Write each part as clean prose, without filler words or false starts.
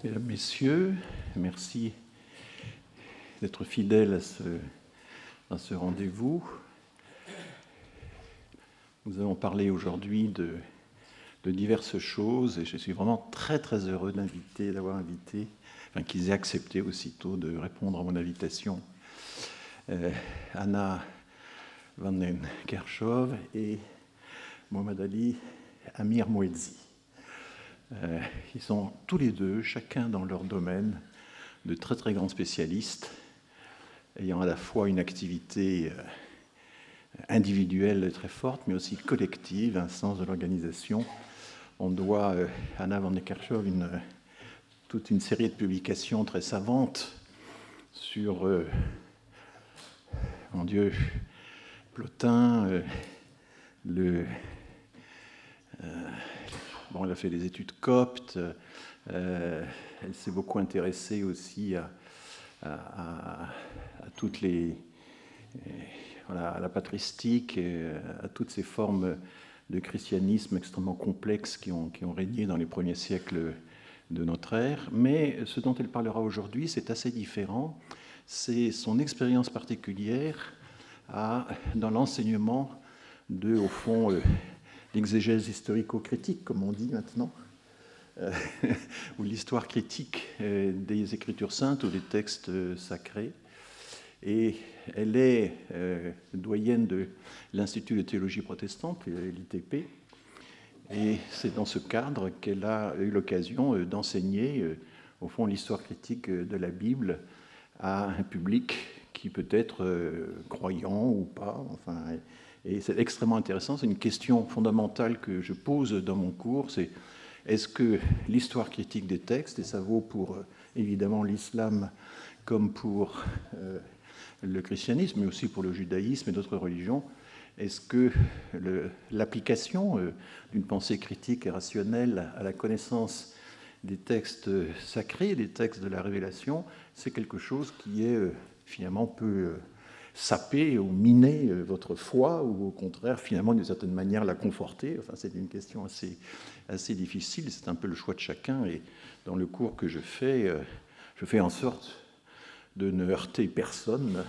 Mesdames, Messieurs, merci d'être fidèles à ce rendez-vous. Nous allons parler aujourd'hui de diverses choses et je suis vraiment très très heureux d'avoir invité, qu'ils aient accepté aussitôt de répondre à mon invitation, Anna van den Kerchove et Mohamed Ali Amir Mouedzi. Ils sont tous les deux, chacun dans leur domaine, de très très grands spécialistes, ayant à la fois une activité individuelle très forte, mais aussi collective, un sens de l'organisation. On doit à Anna van den Kerchove toute une série de publications très savantes sur, Plotin, elle a fait des études coptes, elle s'est beaucoup intéressée aussi à toutes les... à la patristique, à toutes ces formes de christianisme extrêmement complexes qui ont régné dans les premiers siècles de notre ère. Mais ce dont elle parlera aujourd'hui, c'est assez différent. C'est son expérience particulière dans l'enseignement de, au fond, l'exégèse historico-critique, comme on dit maintenant, ou l'histoire critique des Écritures saintes ou des textes sacrés. Et elle est doyenne de l'Institut de théologie protestante, l'ITP, et c'est dans ce cadre qu'elle a eu l'occasion d'enseigner, au fond, l'histoire critique de la Bible à un public qui peut être croyant ou pas. Et c'est extrêmement intéressant. C'est une question fondamentale que je pose dans mon cours, c'est est-ce que l'histoire critique des textes, et ça vaut pour évidemment l'islam comme pour le christianisme, mais aussi pour le judaïsme et d'autres religions, est-ce que l'application d'une pensée critique et rationnelle à la connaissance des textes sacrés, des textes de la révélation, c'est quelque chose qui est finalement peut saper ou miner votre foi, ou au contraire, finalement, d'une certaine manière, la conforter? C'est une question assez difficile, c'est un peu le choix de chacun, et dans le cours que je fais en sorte de ne heurter personne,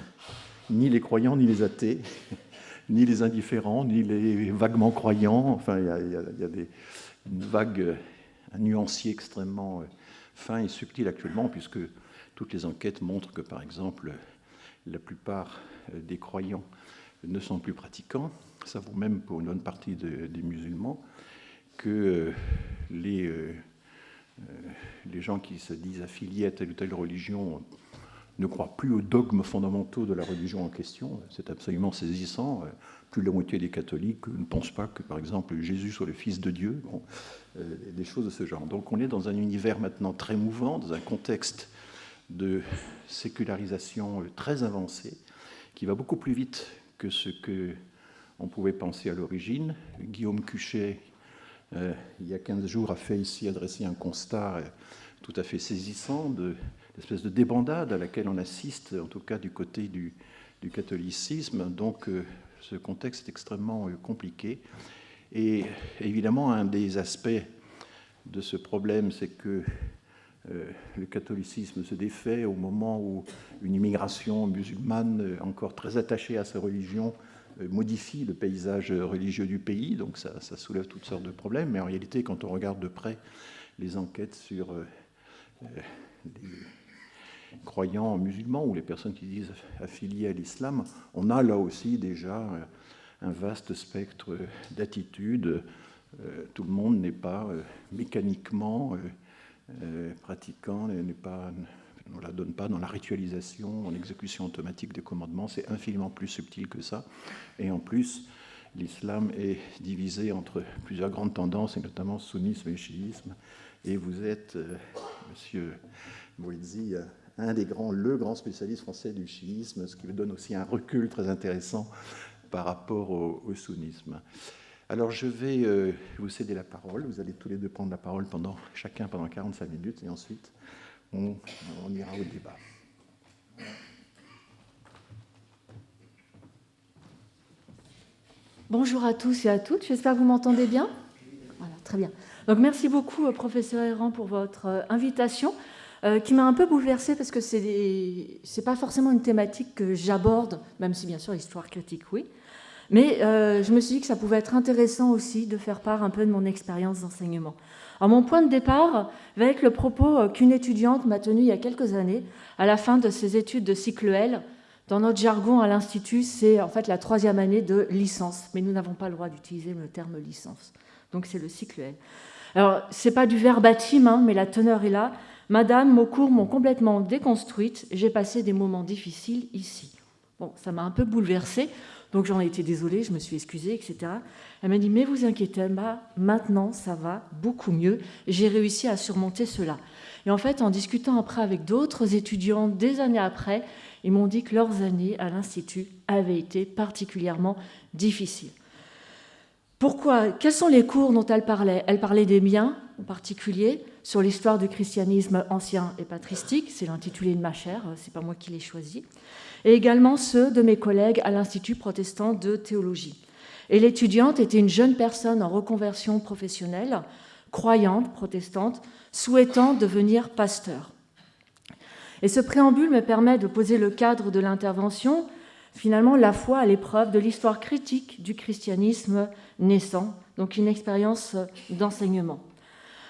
ni les croyants, ni les athées, ni les indifférents, ni les vaguement croyants. Il y a une vague, un nuancier extrêmement fin et subtil actuellement, puisque toutes les enquêtes montrent que, par exemple, la plupart des croyants ne sont plus pratiquants. Ça vaut même pour une bonne partie des musulmans, que les gens qui se disent affiliés à telle ou telle religion ne croient plus aux dogmes fondamentaux de la religion en question. C'est absolument saisissant. Plus de la moitié des catholiques ne pensent pas que, par exemple, Jésus soit le Fils de Dieu. Des choses de ce genre. Donc on est dans un univers maintenant très mouvant, dans un contexte de sécularisation très avancée, qui va beaucoup plus vite que ce qu'on pouvait penser à l'origine. Guillaume Cuchet, il y a 15 jours, a fait ici adresser un constat tout à fait saisissant d'espèce de débandade à laquelle on assiste, en tout cas du côté du catholicisme. Donc ce contexte est extrêmement compliqué. Et évidemment, un des aspects de ce problème, c'est que le catholicisme se défait au moment où une immigration musulmane, encore très attachée à sa religion, modifie le paysage religieux du pays. Donc ça soulève toutes sortes de problèmes. Mais en réalité, quand on regarde de près les enquêtes sur les croyants musulmans ou les personnes qui disent affiliées à l'islam, on a là aussi déjà un vaste spectre d'attitudes. Tout le monde n'est pas mécaniquement pratiquant, on ne la donne pas dans la ritualisation, en exécution automatique des commandements. C'est infiniment plus subtil que ça. Et en plus, l'islam est divisé entre plusieurs grandes tendances, et notamment sunnisme et chiisme. Et vous êtes, monsieur Mouedzi, le grand spécialiste français du chiisme, ce qui vous donne aussi un recul très intéressant par rapport au sunnisme. Alors je vais vous céder la parole. Vous allez tous les deux prendre la parole chacun pendant 45 minutes, et ensuite on ira au débat. Bonjour à tous et à toutes, j'espère que vous m'entendez bien. Voilà, très très bien. Donc merci beaucoup, professeur Errand, pour votre invitation, qui m'a un peu bouleversée parce que c'est pas forcément une thématique que j'aborde, même si bien sûr l'histoire critique, oui. Mais je me suis dit que ça pouvait être intéressant aussi de faire part un peu de mon expérience d'enseignement. Alors mon point de départ va être le propos qu'une étudiante m'a tenu il y a quelques années, à la fin de ses études de cycle L. Dans notre jargon à l'Institut, c'est en fait la 3e année de licence, mais nous n'avons pas le droit d'utiliser le terme licence. Donc c'est le cycle L. Alors c'est pas du verbatim, hein, mais la teneur est là. Madame, nos cours m'ont complètement déconstruite, j'ai passé des moments difficiles ici. Bon, ça m'a un peu bouleversée. Donc j'en ai été désolée, je me suis excusée, etc. Elle m'a dit, mais vous inquiétez pas, maintenant ça va beaucoup mieux, j'ai réussi à surmonter cela. Et en fait, en discutant après avec d'autres étudiants, des années après, ils m'ont dit que leurs années à l'Institut avaient été particulièrement difficiles. Pourquoi ? Quels sont les cours dont elle parlait ? Elle parlait des miens, en particulier, sur l'histoire du christianisme ancien et patristique, c'est l'intitulé de ma chaire, c'est pas moi qui l'ai choisi, et également ceux de mes collègues à l'Institut protestant de théologie. Et l'étudiante était une jeune personne en reconversion professionnelle, croyante, protestante, souhaitant devenir pasteur. Et ce préambule me permet de poser le cadre de l'intervention, finalement la foi à l'épreuve de l'histoire critique du christianisme naissant, donc une expérience d'enseignement.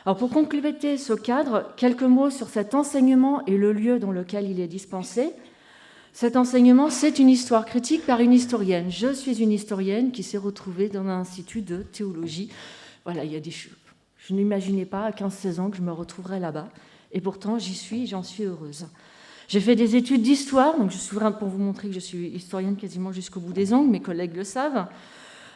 Alors pour compléter ce cadre, quelques mots sur cet enseignement et le lieu dans lequel il est dispensé. Cet enseignement, c'est une histoire critique par une historienne. Je suis une historienne qui s'est retrouvée dans un institut de théologie. Voilà, il y a des choses. Je n'imaginais pas à 15-16 ans que je me retrouverais là-bas. Et pourtant, j'y suis, j'en suis heureuse. J'ai fait des études d'histoire, donc je suis vraiment pour vous montrer que je suis historienne quasiment jusqu'au bout des ongles, mes collègues le savent.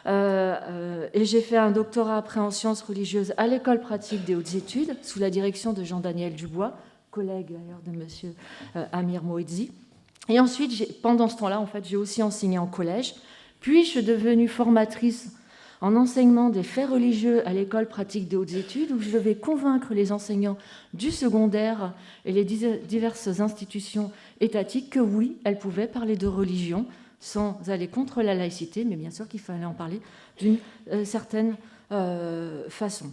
Et j'ai fait un doctorat après en sciences religieuses à l'École pratique des hautes études, sous la direction de Jean-Daniel Dubois, collègue d'ailleurs de monsieur Amir Moedzi. Et ensuite, pendant ce temps-là, en fait, j'ai aussi enseigné en collège. Puis, je suis devenue formatrice en enseignement des faits religieux à l'École pratique des hautes études, où je devais convaincre les enseignants du secondaire et les diverses institutions étatiques que oui, elles pouvaient parler de religion sans aller contre la laïcité, mais bien sûr qu'il fallait en parler d'une certaine façon.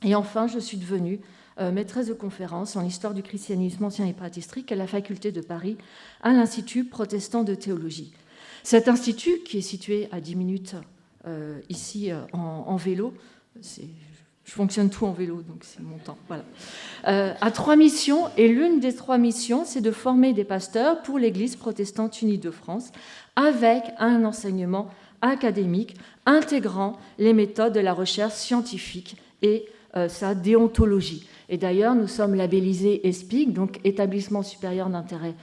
Et enfin, je suis devenue maîtresse de conférence en histoire du christianisme ancien et patristique à la faculté de Paris, à l'Institut protestant de théologie. Cet institut, qui est situé à 10 minutes ici en vélo, je fonctionne tout en vélo, donc c'est mon temps, voilà, a 3 missions, et l'une des 3 missions, c'est de former des pasteurs pour l'Église protestante unie de France, avec un enseignement académique intégrant les méthodes de la recherche scientifique et sa déontologie. Et d'ailleurs, nous sommes labellisés ESPIG, donc Établissement supérieur d'intérêt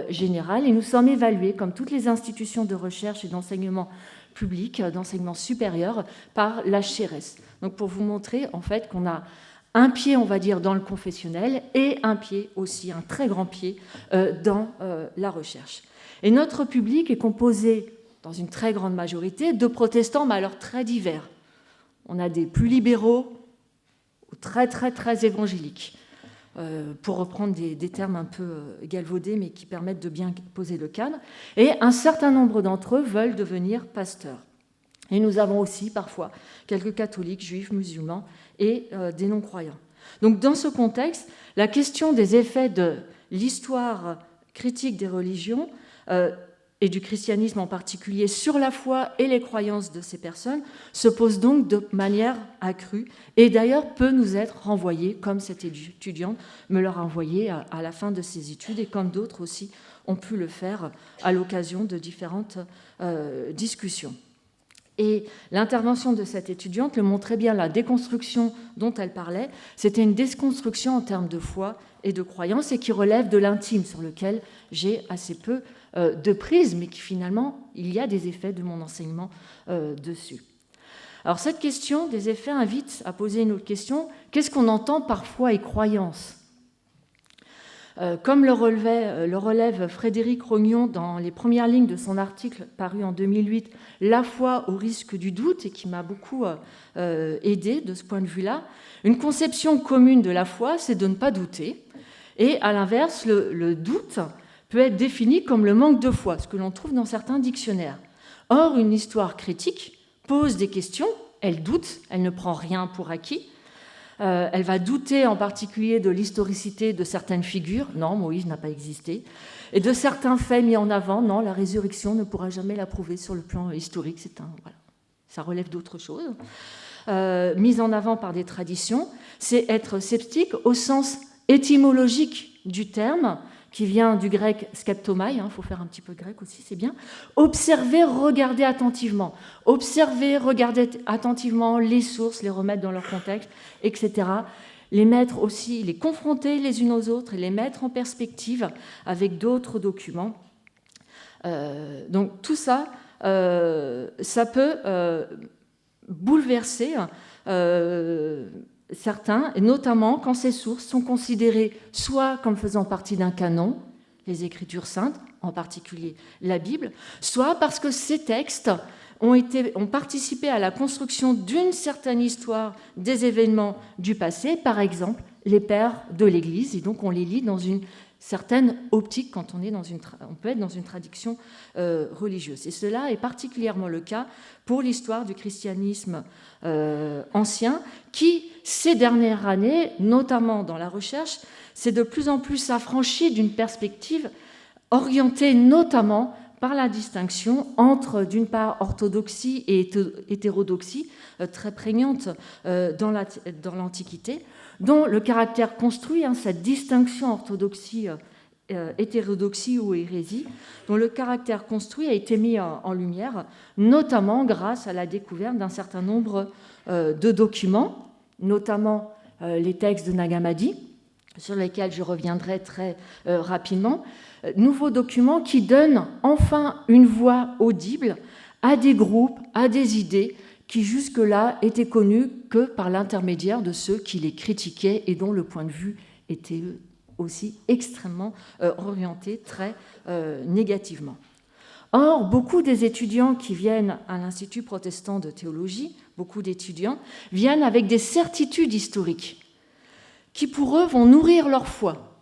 général, et nous sommes évalués, comme toutes les institutions de recherche et d'enseignement public, d'enseignement supérieur, par l'HCRS. Donc pour vous montrer en fait qu'on a un pied, on va dire, dans le confessionnel et un pied aussi, un très grand pied, dans la recherche. Et notre public est composé, dans une très grande majorité, de protestants, mais alors très divers. On a des plus libéraux, très, très, très évangéliques, pour reprendre des termes un peu galvaudés, mais qui permettent de bien poser le cadre. Et un certain nombre d'entre eux veulent devenir pasteurs. Et nous avons aussi, parfois, quelques catholiques, juifs, musulmans et des non-croyants. Donc, dans ce contexte, la question des effets de l'histoire critique des religions et du christianisme en particulier sur la foi et les croyances de ces personnes se pose donc de manière accrue et d'ailleurs peut nous être renvoyée, comme cette étudiante me l'a renvoyé à la fin de ses études et comme d'autres aussi ont pu le faire à l'occasion de différentes discussions. Et l'intervention de cette étudiante le montrait bien, la déconstruction dont elle parlait, c'était une déconstruction en termes de foi et de croyance et qui relève de l'intime sur lequel j'ai assez peu de prise, mais qui finalement, il y a des effets de mon enseignement dessus. Alors cette question des effets invite à poser une autre question, qu'est-ce qu'on entend par foi et croyance ? Comme le relève Frédéric Rognon dans les premières lignes de son article paru en 2008, « La foi au risque du doute », et qui m'a beaucoup aidé de ce point de vue-là, une conception commune de la foi, c'est de ne pas douter. Et à l'inverse, le doute peut être défini comme le manque de foi, ce que l'on trouve dans certains dictionnaires. Or, une histoire critique pose des questions, elle doute, elle ne prend rien pour acquis, Elle va douter en particulier de l'historicité de certaines figures. Non, Moïse n'a pas existé. Et de certains faits mis en avant. Non, la résurrection ne pourra jamais la prouver sur le plan historique. Voilà, ça relève d'autre chose. Mise en avant par des traditions, c'est être sceptique au sens étymologique du terme, qui vient du grec skeptomai, faut faire un petit peu grec aussi, c'est bien. Observer, regarder attentivement. Observer, regarder attentivement les sources, les remettre dans leur contexte, etc. Les mettre aussi, les confronter les unes aux autres et les mettre en perspective avec d'autres documents. Donc tout ça, ça peut bouleverser certains, et notamment quand ces sources sont considérées soit comme faisant partie d'un canon, les Écritures saintes, en particulier la Bible, soit parce que ces textes ont participé à la construction d'une certaine histoire des événements du passé, par exemple les pères de l'Église, et donc on les lit dans une certaine optique quand on peut être dans une tradition religieuse. Et cela est particulièrement le cas pour l'histoire du christianisme ancien, qui, ces dernières années, notamment dans la recherche, s'est de plus en plus affranchi d'une perspective orientée notamment par la distinction entre, d'une part, orthodoxie et hétérodoxie, très prégnante dans l'Antiquité, dont le caractère construit, cette distinction orthodoxie, hétérodoxie ou hérésie, dont le caractère construit a été mis en lumière, notamment grâce à la découverte d'un certain nombre de documents, notamment les textes de Nag Hammadi, sur lesquels je reviendrai très rapidement, nouveaux documents qui donnent enfin une voix audible à des groupes, à des idées qui jusque-là étaient connus que par l'intermédiaire de ceux qui les critiquaient et dont le point de vue était aussi extrêmement orienté très négativement. Or, beaucoup des étudiants qui viennent à l'Institut protestant de théologie, beaucoup d'étudiants, viennent avec des certitudes historiques qui, pour eux, vont nourrir leur foi,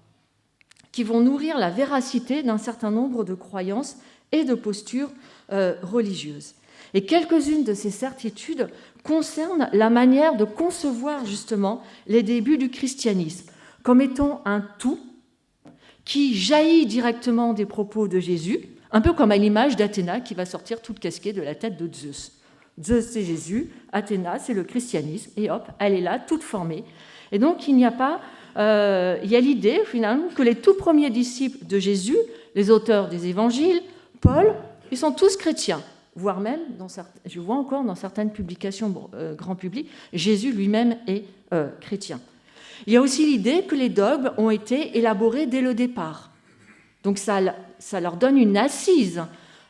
qui vont nourrir la véracité d'un certain nombre de croyances et de postures religieuses. Et quelques-unes de ces certitudes concernent la manière de concevoir justement les débuts du christianisme, comme étant un tout qui jaillit directement des propos de Jésus, un peu comme à l'image d'Athéna qui va sortir toute casquée de la tête de Zeus. Zeus, c'est Jésus, Athéna, c'est le christianisme, et hop, elle est là, toute formée. Et donc, il y a l'idée, finalement, que les tout premiers disciples de Jésus, les auteurs des évangiles, Paul, ils sont tous chrétiens, voire même, je vois encore dans certaines publications grand public, Jésus lui-même est chrétien. Il y a aussi l'idée que les dogmes ont été élaborés dès le départ. Donc ça leur donne une assise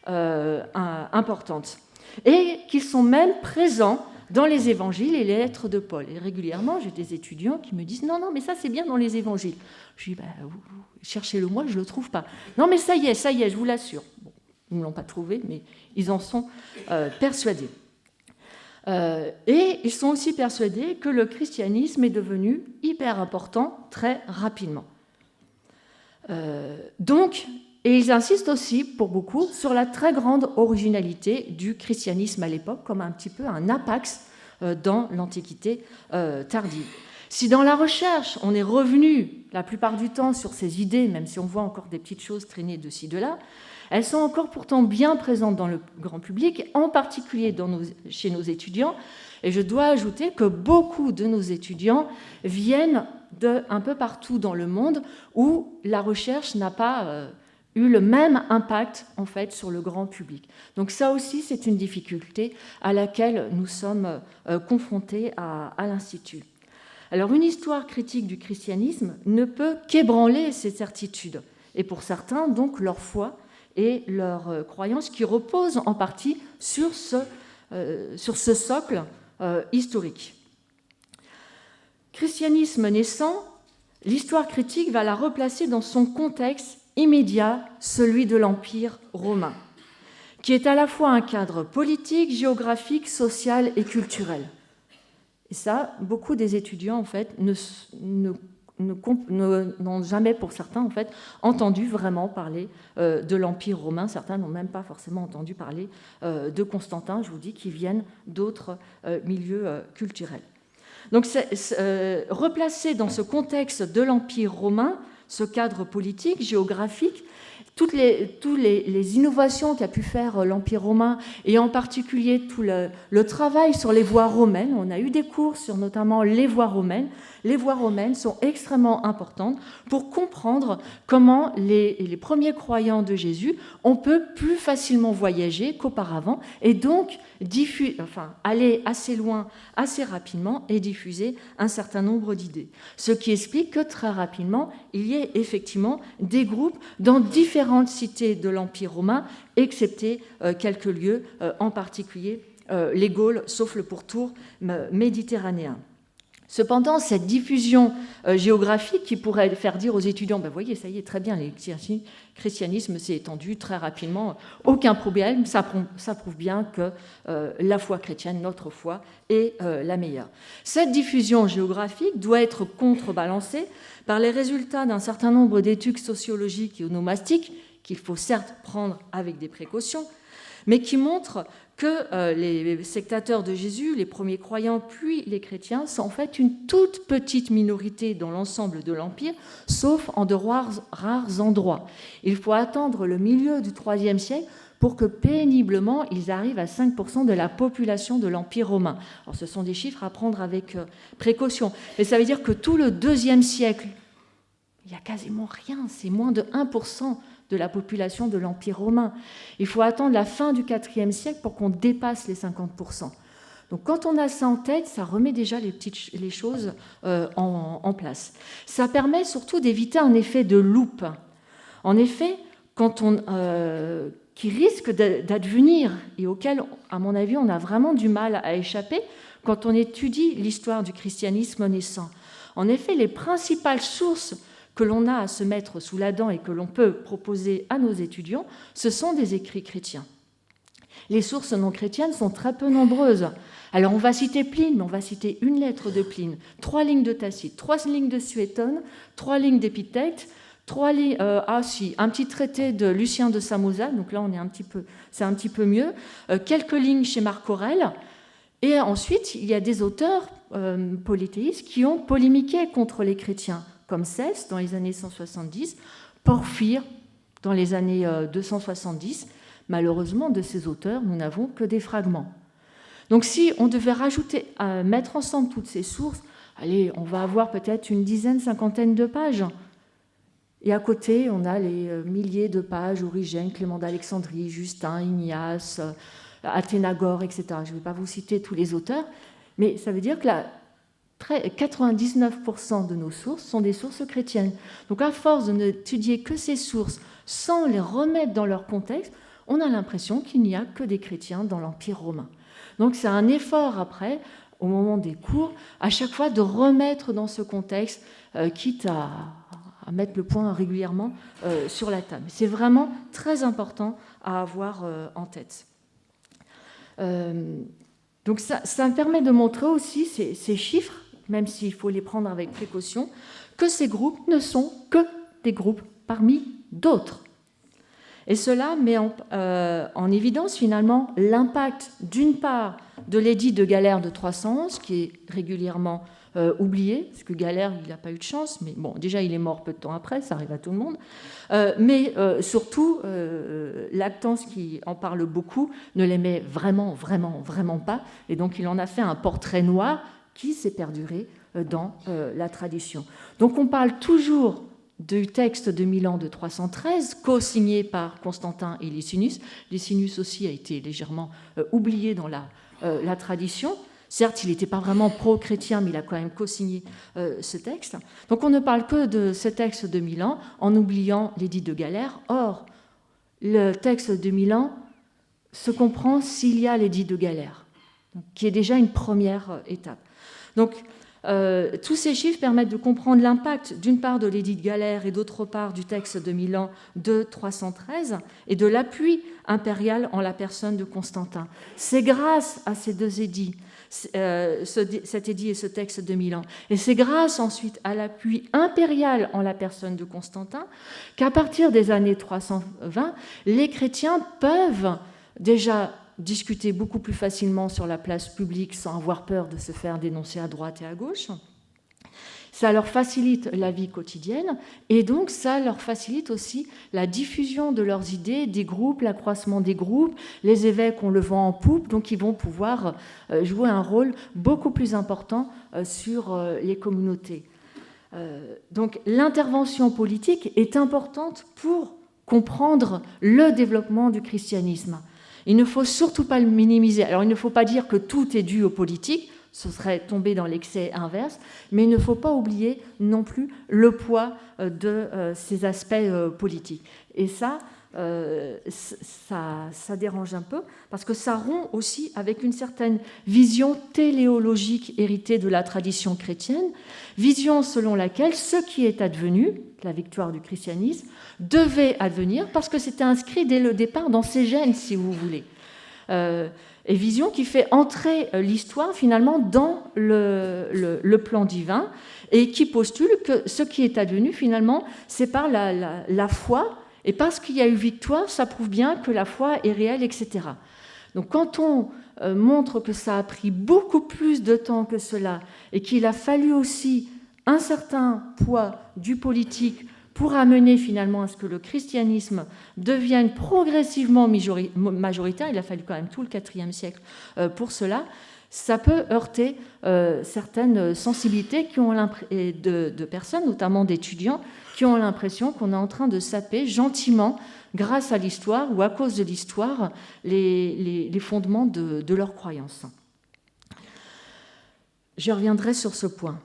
importante. Et qu'ils sont même présents dans les évangiles et les lettres de Paul. Et régulièrement, j'ai des étudiants qui me disent « Non, mais ça c'est bien dans les évangiles. » Je dis « Cherchez-le moi, je ne le trouve pas. » « Non, mais ça y est, je vous l'assure. » Bon, ils ne l'ont pas trouvé, mais ils en sont persuadés. Et ils sont aussi persuadés que le christianisme est devenu hyper important très rapidement. Et ils insistent aussi, pour beaucoup, sur la très grande originalité du christianisme à l'époque, comme un petit peu un apax dans l'Antiquité tardive. Si dans la recherche, on est revenu la plupart du temps sur ces idées, même si on voit encore des petites choses traîner de ci, de là, elles sont encore pourtant bien présentes dans le grand public, en particulier chez nos étudiants. Et je dois ajouter que beaucoup de nos étudiants viennent un peu partout dans le monde où la recherche n'a pas eu le même impact en fait sur le grand public. Donc ça aussi, c'est une difficulté à laquelle nous sommes confrontés à l'Institut. Alors une histoire critique du christianisme ne peut qu'ébranler ces certitudes, et pour certains, donc, leur foi et leur croyance qui reposent en partie sur ce socle historique. Christianisme naissant, l'histoire critique va la replacer dans son contexte immédiat, celui de l'Empire romain, qui est à la fois un cadre politique, géographique, social et culturel. Et ça, beaucoup des étudiants en fait, n'ont jamais, pour certains, en fait, entendu vraiment parler de l'Empire romain. Certains n'ont même pas forcément entendu parler de Constantin, je vous dis, qui viennent d'autres milieux culturels. Donc, replacé dans ce contexte de l'Empire romain, ce cadre politique, géographique, toutes les innovations qu'a pu faire l'Empire romain, et en particulier tout le travail sur les voies romaines. On a eu des cours sur notamment les voies romaines. Les voies romaines sont extrêmement importantes pour comprendre comment les premiers croyants de Jésus ont pu plus facilement voyager qu'auparavant, et donc aller assez loin, assez rapidement, et diffuser un certain nombre d'idées. Ce qui explique que très rapidement, il y ait effectivement des groupes dans différentes cités de l'Empire romain, excepté quelques lieux, en particulier les Gaules, sauf le pourtour méditerranéen. Cependant, cette diffusion géographique qui pourrait faire dire aux étudiants, ben voyez, ça y est, très bien, le christianisme s'est étendu très rapidement, aucun problème, ça prouve bien que la foi chrétienne, notre foi, est la meilleure. Cette diffusion géographique doit être contrebalancée par les résultats d'un certain nombre d'études sociologiques et onomastiques, qu'il faut certes prendre avec des précautions, mais qui montrent que les sectateurs de Jésus, les premiers croyants, puis les chrétiens, sont en fait une toute petite minorité dans l'ensemble de l'Empire, sauf en de rares endroits. Il faut attendre le milieu du IIIe siècle pour que péniblement ils arrivent à 5% de la population de l'Empire romain. Alors ce sont des chiffres à prendre avec précaution, mais ça veut dire que tout le IIe siècle, il n'y a quasiment rien, c'est moins de 1% de la population de l'Empire romain. Il faut attendre la fin du IVe siècle pour qu'on dépasse les 50%. Donc quand on a ça en tête, ça remet déjà les choses en place. Ça permet surtout d'éviter un effet de loupe. En effet, qui risque d'advenir et auquel, à mon avis, on a vraiment du mal à échapper quand on étudie l'histoire du christianisme naissant. En effet, les principales sources que l'on a à se mettre sous la dent et que l'on peut proposer à nos étudiants, ce sont des écrits chrétiens. Les sources non chrétiennes sont très peu nombreuses. Alors on va citer Pline, mais on va citer une lettre de Pline, 3 lignes de Tacite, 3 lignes de Suétone, 3 lignes d'Épithète, un petit traité de Lucien de Samosate, donc là c'est un petit peu mieux, quelques lignes chez Marc Aurèle, et ensuite il y a des auteurs polythéistes qui ont polémiqué contre les chrétiens, comme Ceste dans les années 170, Porphyre dans les années 270. Malheureusement, de ces auteurs, nous n'avons que des fragments. Donc si on devait mettre ensemble toutes ces sources, allez, on va avoir peut-être une dizaine, cinquantaine de pages. Et à côté, on a les milliers de pages, Origène, Clément d'Alexandrie, Justin, Ignace, Athénagore, etc. Je ne vais pas vous citer tous les auteurs, mais ça veut dire que 99% de nos sources sont des sources chrétiennes. Donc à force de n'étudier que ces sources sans les remettre dans leur contexte, on a l'impression qu'il n'y a que des chrétiens dans l'Empire romain. Donc c'est un effort après, au moment des cours, à chaque fois de remettre dans ce contexte, quitte à mettre le point régulièrement sur la table. C'est vraiment très important à avoir en tête. Donc ça me permet de montrer aussi ces chiffres, même s'il faut les prendre avec précaution, que ces groupes ne sont que des groupes parmi d'autres. Et cela met en évidence finalement l'impact d'une part de l'édit de Galère de 311, qui est régulièrement oublié, parce que Galère, il n'a pas eu de chance, mais bon, déjà il est mort peu de temps après, ça arrive à tout le monde, mais surtout, Lactance, qui en parle beaucoup, ne l'aimait vraiment, vraiment, vraiment pas, et donc il en a fait un portrait noir qui s'est perduré dans la tradition. Donc on parle toujours du texte de Milan de 313, co-signé par Constantin et Licinius. Licinius aussi a été légèrement oublié dans la tradition. Certes, il n'était pas vraiment pro-chrétien, mais il a quand même co-signé ce texte. Donc on ne parle que de ce texte de Milan en oubliant l'édit de Galère. Or, le texte de Milan se comprend s'il y a l'édit de Galère, qui est déjà une première étape. Donc, tous ces chiffres permettent de comprendre l'impact d'une part de l'édit de Galère et d'autre part du texte de Milan de 313 et de l'appui impérial en la personne de Constantin. C'est grâce à ces deux édits, cet édit et ce texte de Milan, et c'est grâce ensuite à l'appui impérial en la personne de Constantin qu'à partir des années 320, les chrétiens peuvent déjà discuter beaucoup plus facilement sur la place publique sans avoir peur de se faire dénoncer à droite et à gauche. Ça leur facilite la vie quotidienne et donc ça leur facilite aussi la diffusion de leurs idées, des groupes, l'accroissement des groupes. Les évêques ont le vent en poupe, donc ils vont pouvoir jouer un rôle beaucoup plus important sur les communautés. Donc l'intervention politique est importante pour comprendre le développement du christianisme. Il ne faut surtout pas le minimiser. Alors il ne faut pas dire que tout est dû aux politiques, ce serait tomber dans l'excès inverse, mais il ne faut pas oublier non plus le poids de ces aspects politiques. Et ça dérange un peu, parce que ça rompt aussi avec une certaine vision téléologique héritée de la tradition chrétienne, vision selon laquelle ce qui est advenu, la victoire du christianisme, devait advenir, parce que c'était inscrit dès le départ dans ses gènes, si vous voulez. Et vision qui fait entrer l'histoire finalement dans le plan divin et qui postule que ce qui est advenu finalement c'est par la foi, et parce qu'il y a eu victoire, ça prouve bien que la foi est réelle, etc. Donc quand on montre que ça a pris beaucoup plus de temps que cela et qu'il a fallu aussi un certain poids du politique pour amener finalement à ce que le christianisme devienne progressivement majoritaire, il a fallu quand même tout le IVe siècle pour cela, ça peut heurter certaines sensibilités de personnes, notamment d'étudiants, qui ont l'impression qu'on est en train de saper gentiment, grâce à l'histoire ou à cause de l'histoire, les fondements de leurs croyances. Je reviendrai sur ce point.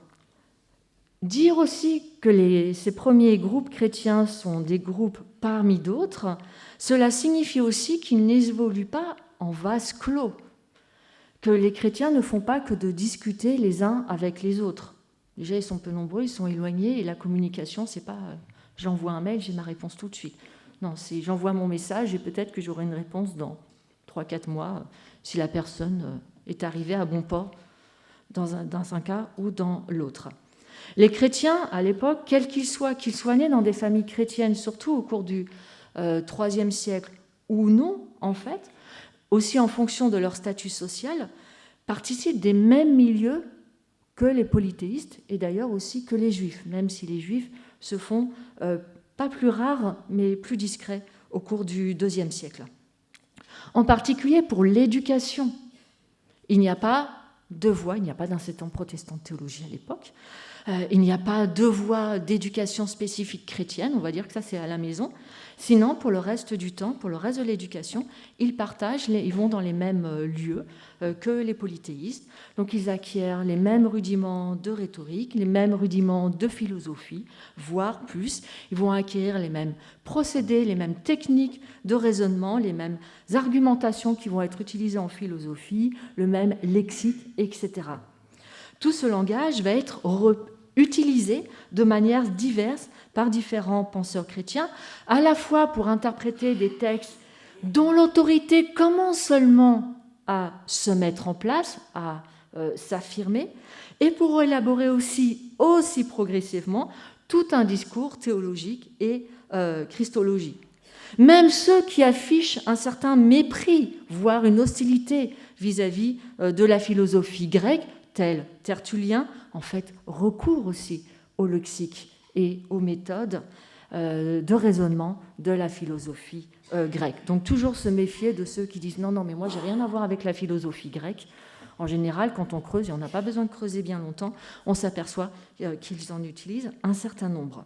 Dire aussi que ces premiers groupes chrétiens sont des groupes parmi d'autres, cela signifie aussi qu'ils n'évoluent pas en vase clos, que les chrétiens ne font pas que de discuter les uns avec les autres. Déjà, ils sont peu nombreux, ils sont éloignés, et la communication, c'est pas j'envoie un mail, j'ai ma réponse tout de suite. Non, c'est j'envoie mon message et peut-être que j'aurai une réponse dans 3-4 mois si la personne est arrivée à bon port dans un cas ou dans l'autre. Les chrétiens, à l'époque, quels qu'ils soient nés dans des familles chrétiennes, surtout au cours du IIIe siècle, ou non, en fait, aussi en fonction de leur statut social, participent des mêmes milieux que les polythéistes, et d'ailleurs aussi que les juifs, même si les juifs se font pas plus rares, mais plus discrets au cours du IIe siècle. En particulier pour l'éducation. Il n'y a pas deux voies, il n'y a pas d'institut protestant de théologie à l'époque, il n'y a pas deux voies d'éducation spécifique chrétienne, on va dire que ça c'est à la maison. Sinon, pour le reste du temps, pour le reste de l'éducation, ils vont dans les mêmes lieux que les polythéistes. Donc ils acquièrent les mêmes rudiments de rhétorique, les mêmes rudiments de philosophie, voire plus. Ils vont acquérir les mêmes procédés, les mêmes techniques de raisonnement, les mêmes argumentations qui vont être utilisées en philosophie, le même lexique, etc. Tout ce langage va être utilisé de manière diverse par différents penseurs chrétiens, à la fois pour interpréter des textes dont l'autorité commence seulement à se mettre en place, à s'affirmer, et pour élaborer aussi progressivement tout un discours théologique et christologique. Même ceux qui affichent un certain mépris, voire une hostilité vis-à-vis de la philosophie grecque, tel Tertullien, en fait, recourent aussi au lexique et aux méthodes de raisonnement de la philosophie grecque. Donc toujours se méfier de ceux qui disent « Non, mais moi, j'ai rien à voir avec la philosophie grecque ». En général, quand on creuse, et on n'a pas besoin de creuser bien longtemps, on s'aperçoit qu'ils en utilisent un certain nombre.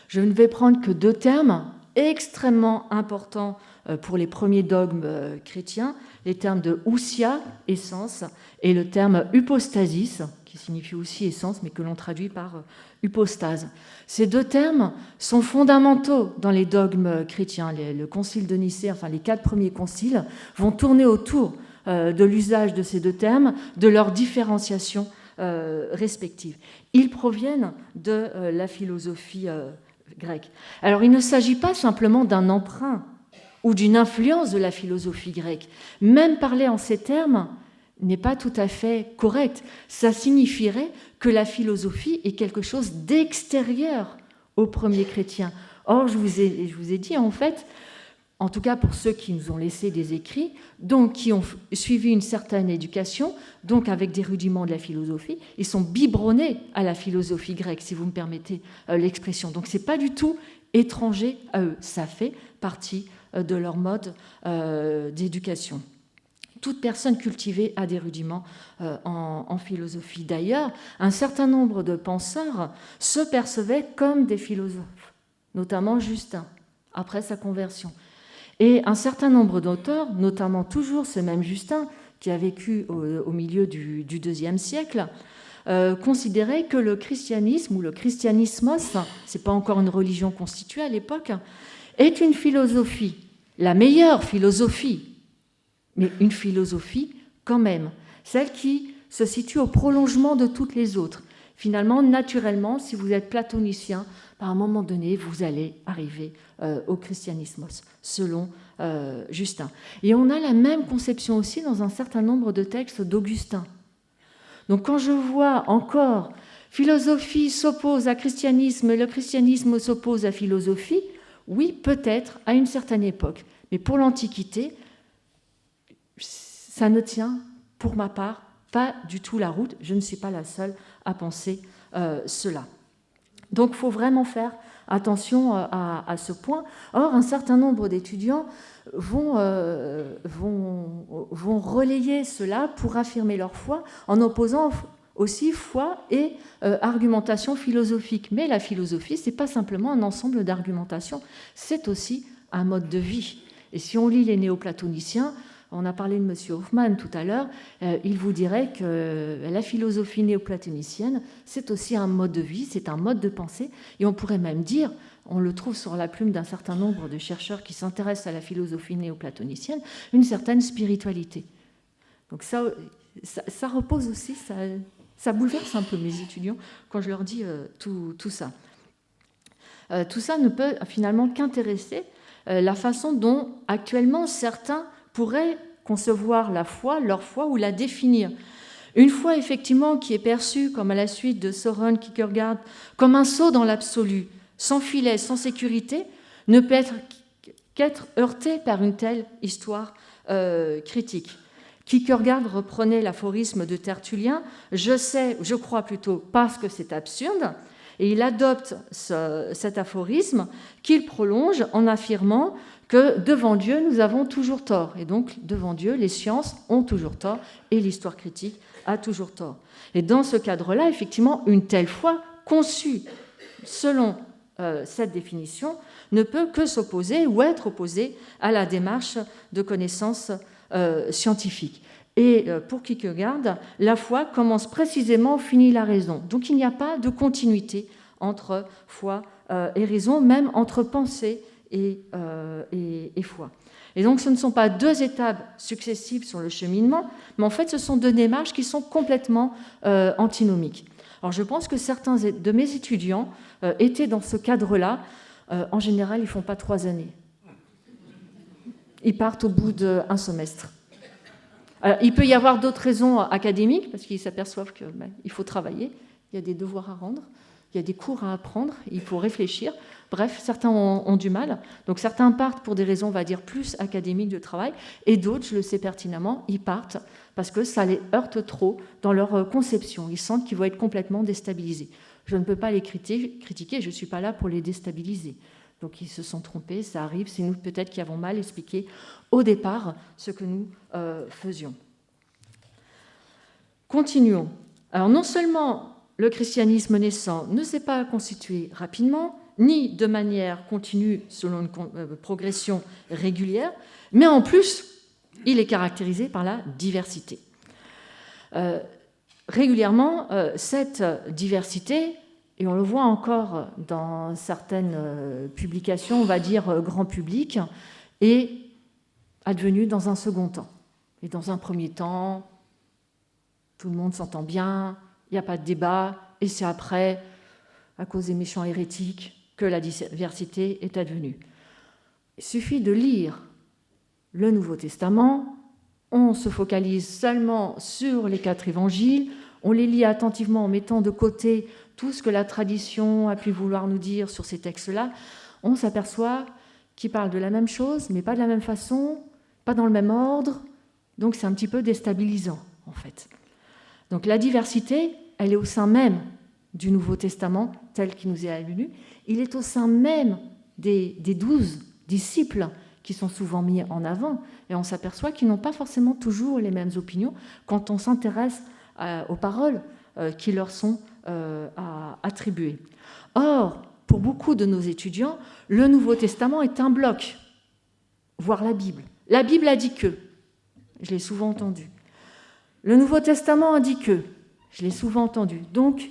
Je ne vais prendre que deux termes extrêmement importants pour les premiers dogmes chrétiens, les termes de ousia, essence, et le terme hypostasis, qui signifie aussi essence, mais que l'on traduit par hypostase. Ces deux termes sont fondamentaux dans les dogmes chrétiens. Le concile de Nicée, enfin les 4 premiers conciles, vont tourner autour de l'usage de ces deux termes, de leur différenciation respective. Ils proviennent de la philosophie grecque. Alors, il ne s'agit pas simplement d'un emprunt ou d'une influence de la philosophie grecque. Même parler en ces termes n'est pas tout à fait correct. Ça signifierait que la philosophie est quelque chose d'extérieur aux premiers chrétiens. Or, je vous ai dit, en fait, en tout cas pour ceux qui nous ont laissé des écrits, donc qui ont suivi une certaine éducation, donc avec des rudiments de la philosophie, ils sont biberonnés à la philosophie grecque, si vous me permettez l'expression. Donc ce n'est pas du tout étranger à eux, ça fait partie de leur mode d'éducation. Toute personne cultivée a des rudiments en philosophie. D'ailleurs, un certain nombre de penseurs se percevaient comme des philosophes, notamment Justin, après sa conversion. Et un certain nombre d'auteurs, notamment toujours ce même Justin, qui a vécu au milieu du IIe siècle, considéraient que le christianisme, ou le christianismos, ce n'est pas encore une religion constituée à l'époque, est une philosophie, la meilleure philosophie, mais une philosophie quand même, celle qui se situe au prolongement de toutes les autres. Finalement, naturellement, si vous êtes platonicien, à un moment donné, vous allez arriver au christianismos, selon Justin. Et on a la même conception aussi dans un certain nombre de textes d'Augustin. Donc quand je vois encore philosophie s'oppose à christianisme, le christianisme s'oppose à philosophie, oui, peut-être à une certaine époque. Mais pour l'Antiquité, ça ne tient, pour ma part, pas du tout la route. Je ne suis pas la seule à penser cela. Donc il faut vraiment faire attention à ce point. Or, un certain nombre d'étudiants vont relayer cela pour affirmer leur foi en opposant aussi foi et argumentation philosophique. Mais la philosophie, ce n'est pas simplement un ensemble d'argumentations, c'est aussi un mode de vie. Et si on lit les néoplatoniciens, on a parlé de M. Hoffmann tout à l'heure, il vous dirait que la philosophie néoplatonicienne, c'est aussi un mode de vie, c'est un mode de pensée, et on pourrait même dire, on le trouve sur la plume d'un certain nombre de chercheurs qui s'intéressent à la philosophie néoplatonicienne, une certaine spiritualité. Donc ça repose aussi, ça bouleverse un peu mes étudiants quand je leur dis tout ça. Tout ça ne peut finalement qu'intéresser la façon dont actuellement certains pourraient concevoir la foi, leur foi, ou la définir. Une foi, effectivement, qui est perçue, comme à la suite de Søren Kierkegaard, comme un saut dans l'absolu, sans filet, sans sécurité, ne peut être qu'être heurtée par une telle histoire critique. Kierkegaard reprenait l'aphorisme de Tertullien, « je crois plutôt parce que c'est absurde », et il adopte cet aphorisme qu'il prolonge en affirmant que devant Dieu, nous avons toujours tort. Et donc, devant Dieu, les sciences ont toujours tort et l'histoire critique a toujours tort. Et dans ce cadre-là, effectivement, une telle foi conçue selon cette définition ne peut que s'opposer ou être opposée à la démarche de connaissance scientifique. Et pour Kierkegaard, la foi commence précisément où finit la raison. Donc il n'y a pas de continuité entre foi et raison, même entre pensée et foi. Et donc ce ne sont pas deux étapes successives sur le cheminement, mais en fait ce sont deux démarches qui sont complètement antinomiques. Alors je pense que certains de mes étudiants étaient dans ce cadre-là. En général, ils ne font pas 3 années. Ils partent au bout d'un semestre. Alors, il peut y avoir d'autres raisons académiques, parce qu'ils s'aperçoivent qu'il faut travailler, il y a des devoirs à rendre, il y a des cours à apprendre, il faut réfléchir. Bref, certains ont du mal. Donc certains partent pour des raisons, on va dire, plus académiques de travail, et d'autres, je le sais pertinemment, ils partent parce que ça les heurte trop dans leur conception. Ils sentent qu'ils vont être complètement déstabilisés. Je ne peux pas les critiquer, je ne suis pas là pour les déstabiliser. Donc ils se sont trompés, ça arrive, c'est nous peut-être qui avons mal expliqué au départ ce que nous faisions. Continuons. Alors non seulement le christianisme naissant ne s'est pas constitué rapidement, ni de manière continue selon une progression régulière, mais en plus, il est caractérisé par la diversité. Régulièrement, cette diversité, et on le voit encore dans certaines publications, on va dire grand public, est advenue dans un second temps. Et dans un premier temps, tout le monde s'entend bien, il n'y a pas de débat, et c'est après, à cause des méchants hérétiques, que la diversité est advenue. Il suffit de lire le Nouveau Testament, on se focalise seulement sur les 4 évangiles, on les lit attentivement en mettant de côté tout ce que la tradition a pu vouloir nous dire sur ces textes-là, on s'aperçoit qui parlent de la même chose, mais pas de la même façon, pas dans le même ordre. Donc c'est un petit peu déstabilisant, en fait. Donc la diversité, elle est au sein même du Nouveau Testament, tel qu'il nous est allu. Il est au sein même des 12 disciples qui sont souvent mis en avant, et on s'aperçoit qu'ils n'ont pas forcément toujours les mêmes opinions quand on s'intéresse aux paroles qui leur sont attribuées. Or, pour beaucoup de nos étudiants, le Nouveau Testament est un bloc, voire la Bible. La Bible a dit que, je l'ai souvent entendu. Le Nouveau Testament a dit que, je l'ai souvent entendu. Donc,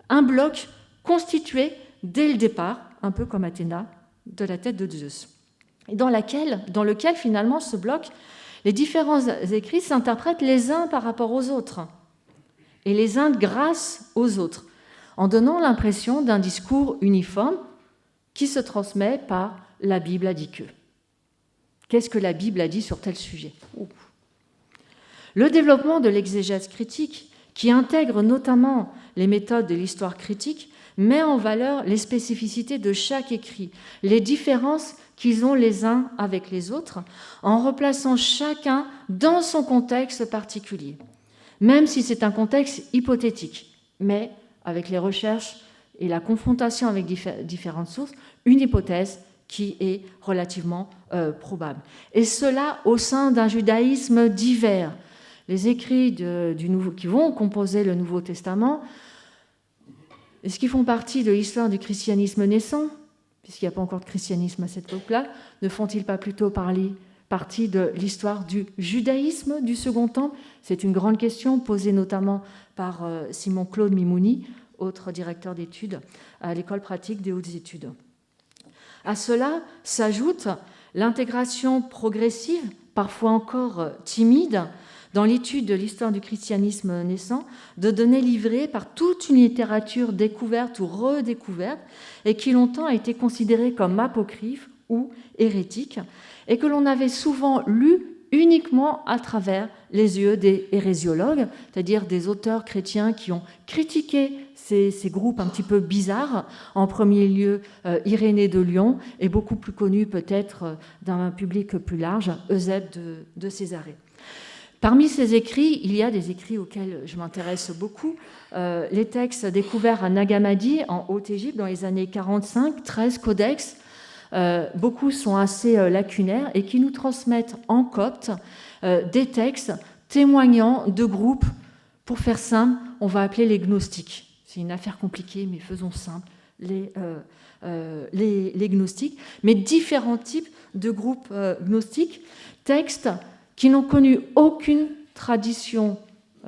un bloc constitué dès le départ, un peu comme Athéna, de la tête de Zeus. Et dans lequel finalement ce bloc, les différents écrits s'interprètent les uns par rapport aux autres, et les uns grâce aux autres, en donnant l'impression d'un discours uniforme qui se transmet par « la Bible a dit que ». Qu'est-ce que la Bible a dit sur tel sujet ? Le développement de l'exégèse critique, qui intègre notamment les méthodes de l'histoire critique, met en valeur les spécificités de chaque écrit, les différences qu'ils ont les uns avec les autres, en replaçant chacun dans son contexte particulier, même si c'est un contexte hypothétique, mais avec les recherches et la confrontation avec différentes sources, une hypothèse qui est relativement probable. Et cela au sein d'un judaïsme divers. Les écrits qui vont composer le Nouveau Testament, est-ce qu'ils font partie de l'histoire du christianisme naissant, puisqu'il n'y a pas encore de christianisme à cette époque-là, ne font-ils pas plutôt partie de l'histoire du judaïsme du Second Temple ? C'est une grande question posée notamment par Simon-Claude Mimouni, autre directeur d'études à l'École pratique des hautes études. À cela s'ajoute l'intégration progressive, parfois encore timide, dans l'étude de l'histoire du christianisme naissant, de données livrées par toute une littérature découverte ou redécouverte et qui longtemps a été considérée comme apocryphe ou hérétique et que l'on avait souvent lu uniquement à travers les yeux des hérésiologues, c'est-à-dire des auteurs chrétiens qui ont critiqué ces groupes un petit peu bizarres, en premier lieu Irénée de Lyon et beaucoup plus connu peut-être d'un public plus large, Eusèbe de Césarée. Parmi ces écrits, il y a des écrits auxquels je m'intéresse beaucoup. Les textes découverts à Nag Hammadi, en Haute-Égypte, dans les années 45, 13 codex. Beaucoup sont assez lacunaires et qui nous transmettent en copte des textes témoignant de groupes, pour faire simple, on va appeler les gnostiques. C'est une affaire compliquée, mais faisons simple, les gnostiques, mais différents types de groupes gnostiques, textes qui n'ont connu aucune tradition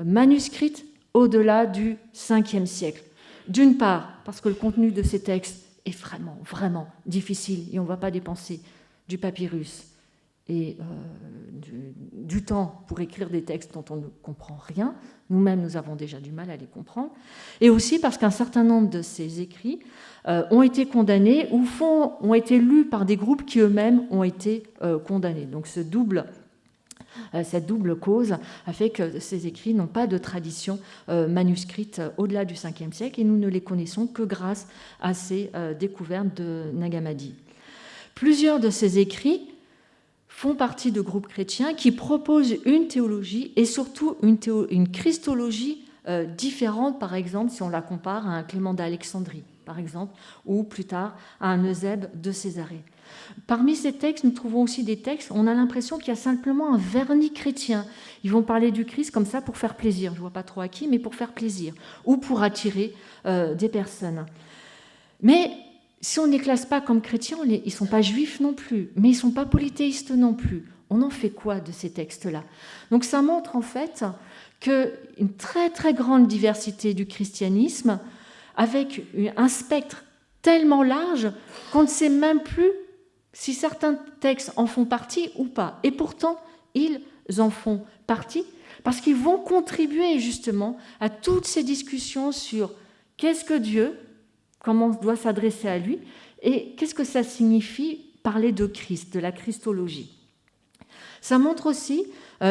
manuscrite au-delà du 5e siècle. D'une part, parce que le contenu de ces textes est vraiment, vraiment difficile et on ne va pas dépenser du papyrus et du temps pour écrire des textes dont on ne comprend rien. Nous-mêmes, nous avons déjà du mal à les comprendre. Et aussi parce qu'un certain nombre de ces écrits ont été condamnés ou ont été lus par des groupes qui eux-mêmes ont été condamnés. Donc cette double cause a fait que ces écrits n'ont pas de tradition manuscrite au-delà du 5e siècle et nous ne les connaissons que grâce à ces découvertes de Nag Hammadi. Plusieurs de ces écrits font partie de groupes chrétiens qui proposent une théologie et surtout une christologie différente, par exemple, si on la compare à un Clément d'Alexandrie, par exemple, ou plus tard à un Eusèbe de Césarée. Parmi ces textes, nous trouvons aussi des textes, on a l'impression qu'il y a simplement un vernis chrétien. Ils vont parler du Christ comme ça pour faire plaisir, je ne vois pas trop à qui, mais pour faire plaisir, ou pour attirer des personnes. Mais si on ne les classe pas comme chrétiens, ils ne sont pas juifs non plus, mais ils ne sont pas polythéistes non plus. On en fait quoi de ces textes-là ? Donc ça montre en fait qu'une très très grande diversité du christianisme, avec un spectre tellement large qu'on ne sait même plus si certains textes en font partie ou pas. Et pourtant, ils en font partie parce qu'ils vont contribuer justement à toutes ces discussions sur qu'est-ce que Dieu, comment on doit s'adresser à lui et qu'est-ce que ça signifie parler de Christ, de la christologie. Ça montre aussi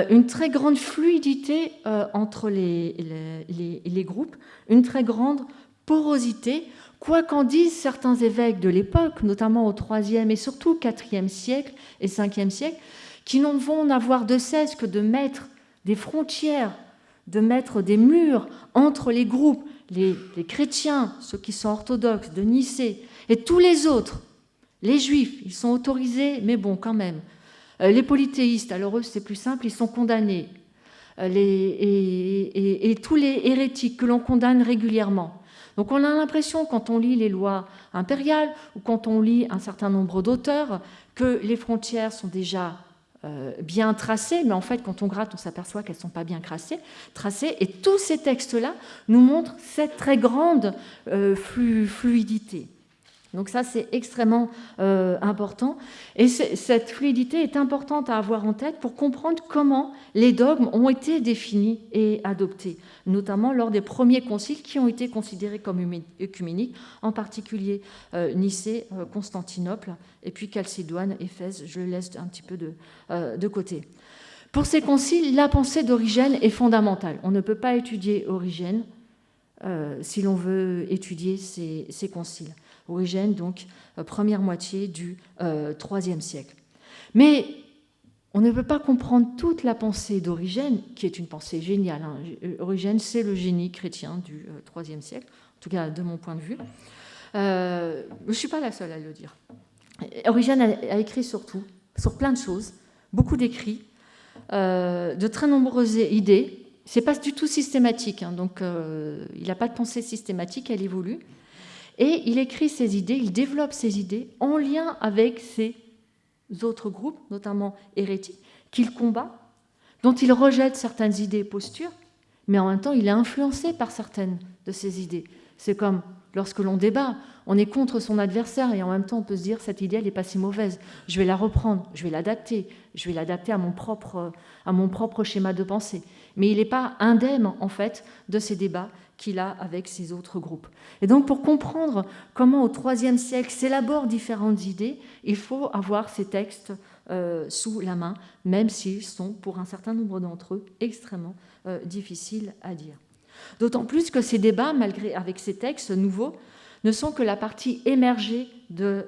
une très grande fluidité entre les groupes, une très grande porosité Quoi qu'en disent certains évêques de l'époque, notamment au IIIe et surtout au IVe siècle et Ve siècle, qui n'en vont n'avoir de cesse que de mettre des frontières, de mettre des murs entre les groupes, les chrétiens, ceux qui sont orthodoxes de Nicée, et tous les autres. Les juifs, ils sont autorisés, mais bon, quand même. Les polythéistes, alors eux, c'est plus simple, ils sont condamnés. Et tous les hérétiques que l'on condamne régulièrement. Donc on a l'impression, quand on lit les lois impériales ou quand on lit un certain nombre d'auteurs, que les frontières sont déjà bien tracées, mais en fait, quand on gratte, on s'aperçoit qu'elles ne sont pas bien tracées. Et tous ces textes-là nous montrent cette très grande fluidité. Donc ça, c'est extrêmement important. Et cette fluidité est importante à avoir en tête pour comprendre comment les dogmes ont été définis et adoptés, notamment lors des premiers conciles qui ont été considérés comme œcuméniques, en particulier Nicée, Constantinople, et puis Chalcédoine, Éphèse, je le laisse un petit peu de côté. Pour ces conciles, la pensée d'Origène est fondamentale. On ne peut pas étudier Origène si l'on veut étudier ces conciles. Origène, donc, première moitié du IIIe siècle. Mais on ne peut pas comprendre toute la pensée d'Origène, qui est une pensée géniale. Origène, c'est le génie chrétien du IIIe siècle, en tout cas de mon point de vue. Je ne suis pas la seule à le dire. Origène a écrit surtout, sur plein de choses, beaucoup d'écrits, de très nombreuses idées. Ce n'est pas du tout systématique, donc il n'a pas de pensée systématique, elle évolue. Et il écrit ses idées, il développe ses idées en lien avec ces autres groupes, notamment hérétiques, qu'il combat, dont il rejette certaines idées et postures, mais en même temps, il est influencé par certaines de ces idées. C'est comme lorsque l'on débat, on est contre son adversaire et en même temps, on peut se dire, cette idée, elle n'est pas si mauvaise, je vais la reprendre, je vais l'adapter à mon propre schéma de pensée. Mais il n'est pas indemne, en fait, de ces débats qu'il a avec ces autres groupes. Et donc, pour comprendre comment, au IIIe siècle, s'élaborent différentes idées, il faut avoir ces textes sous la main, même s'ils sont, pour un certain nombre d'entre eux, extrêmement difficiles à dire. D'autant plus que ces débats, malgré avec ces textes nouveaux, ne sont que la partie émergée de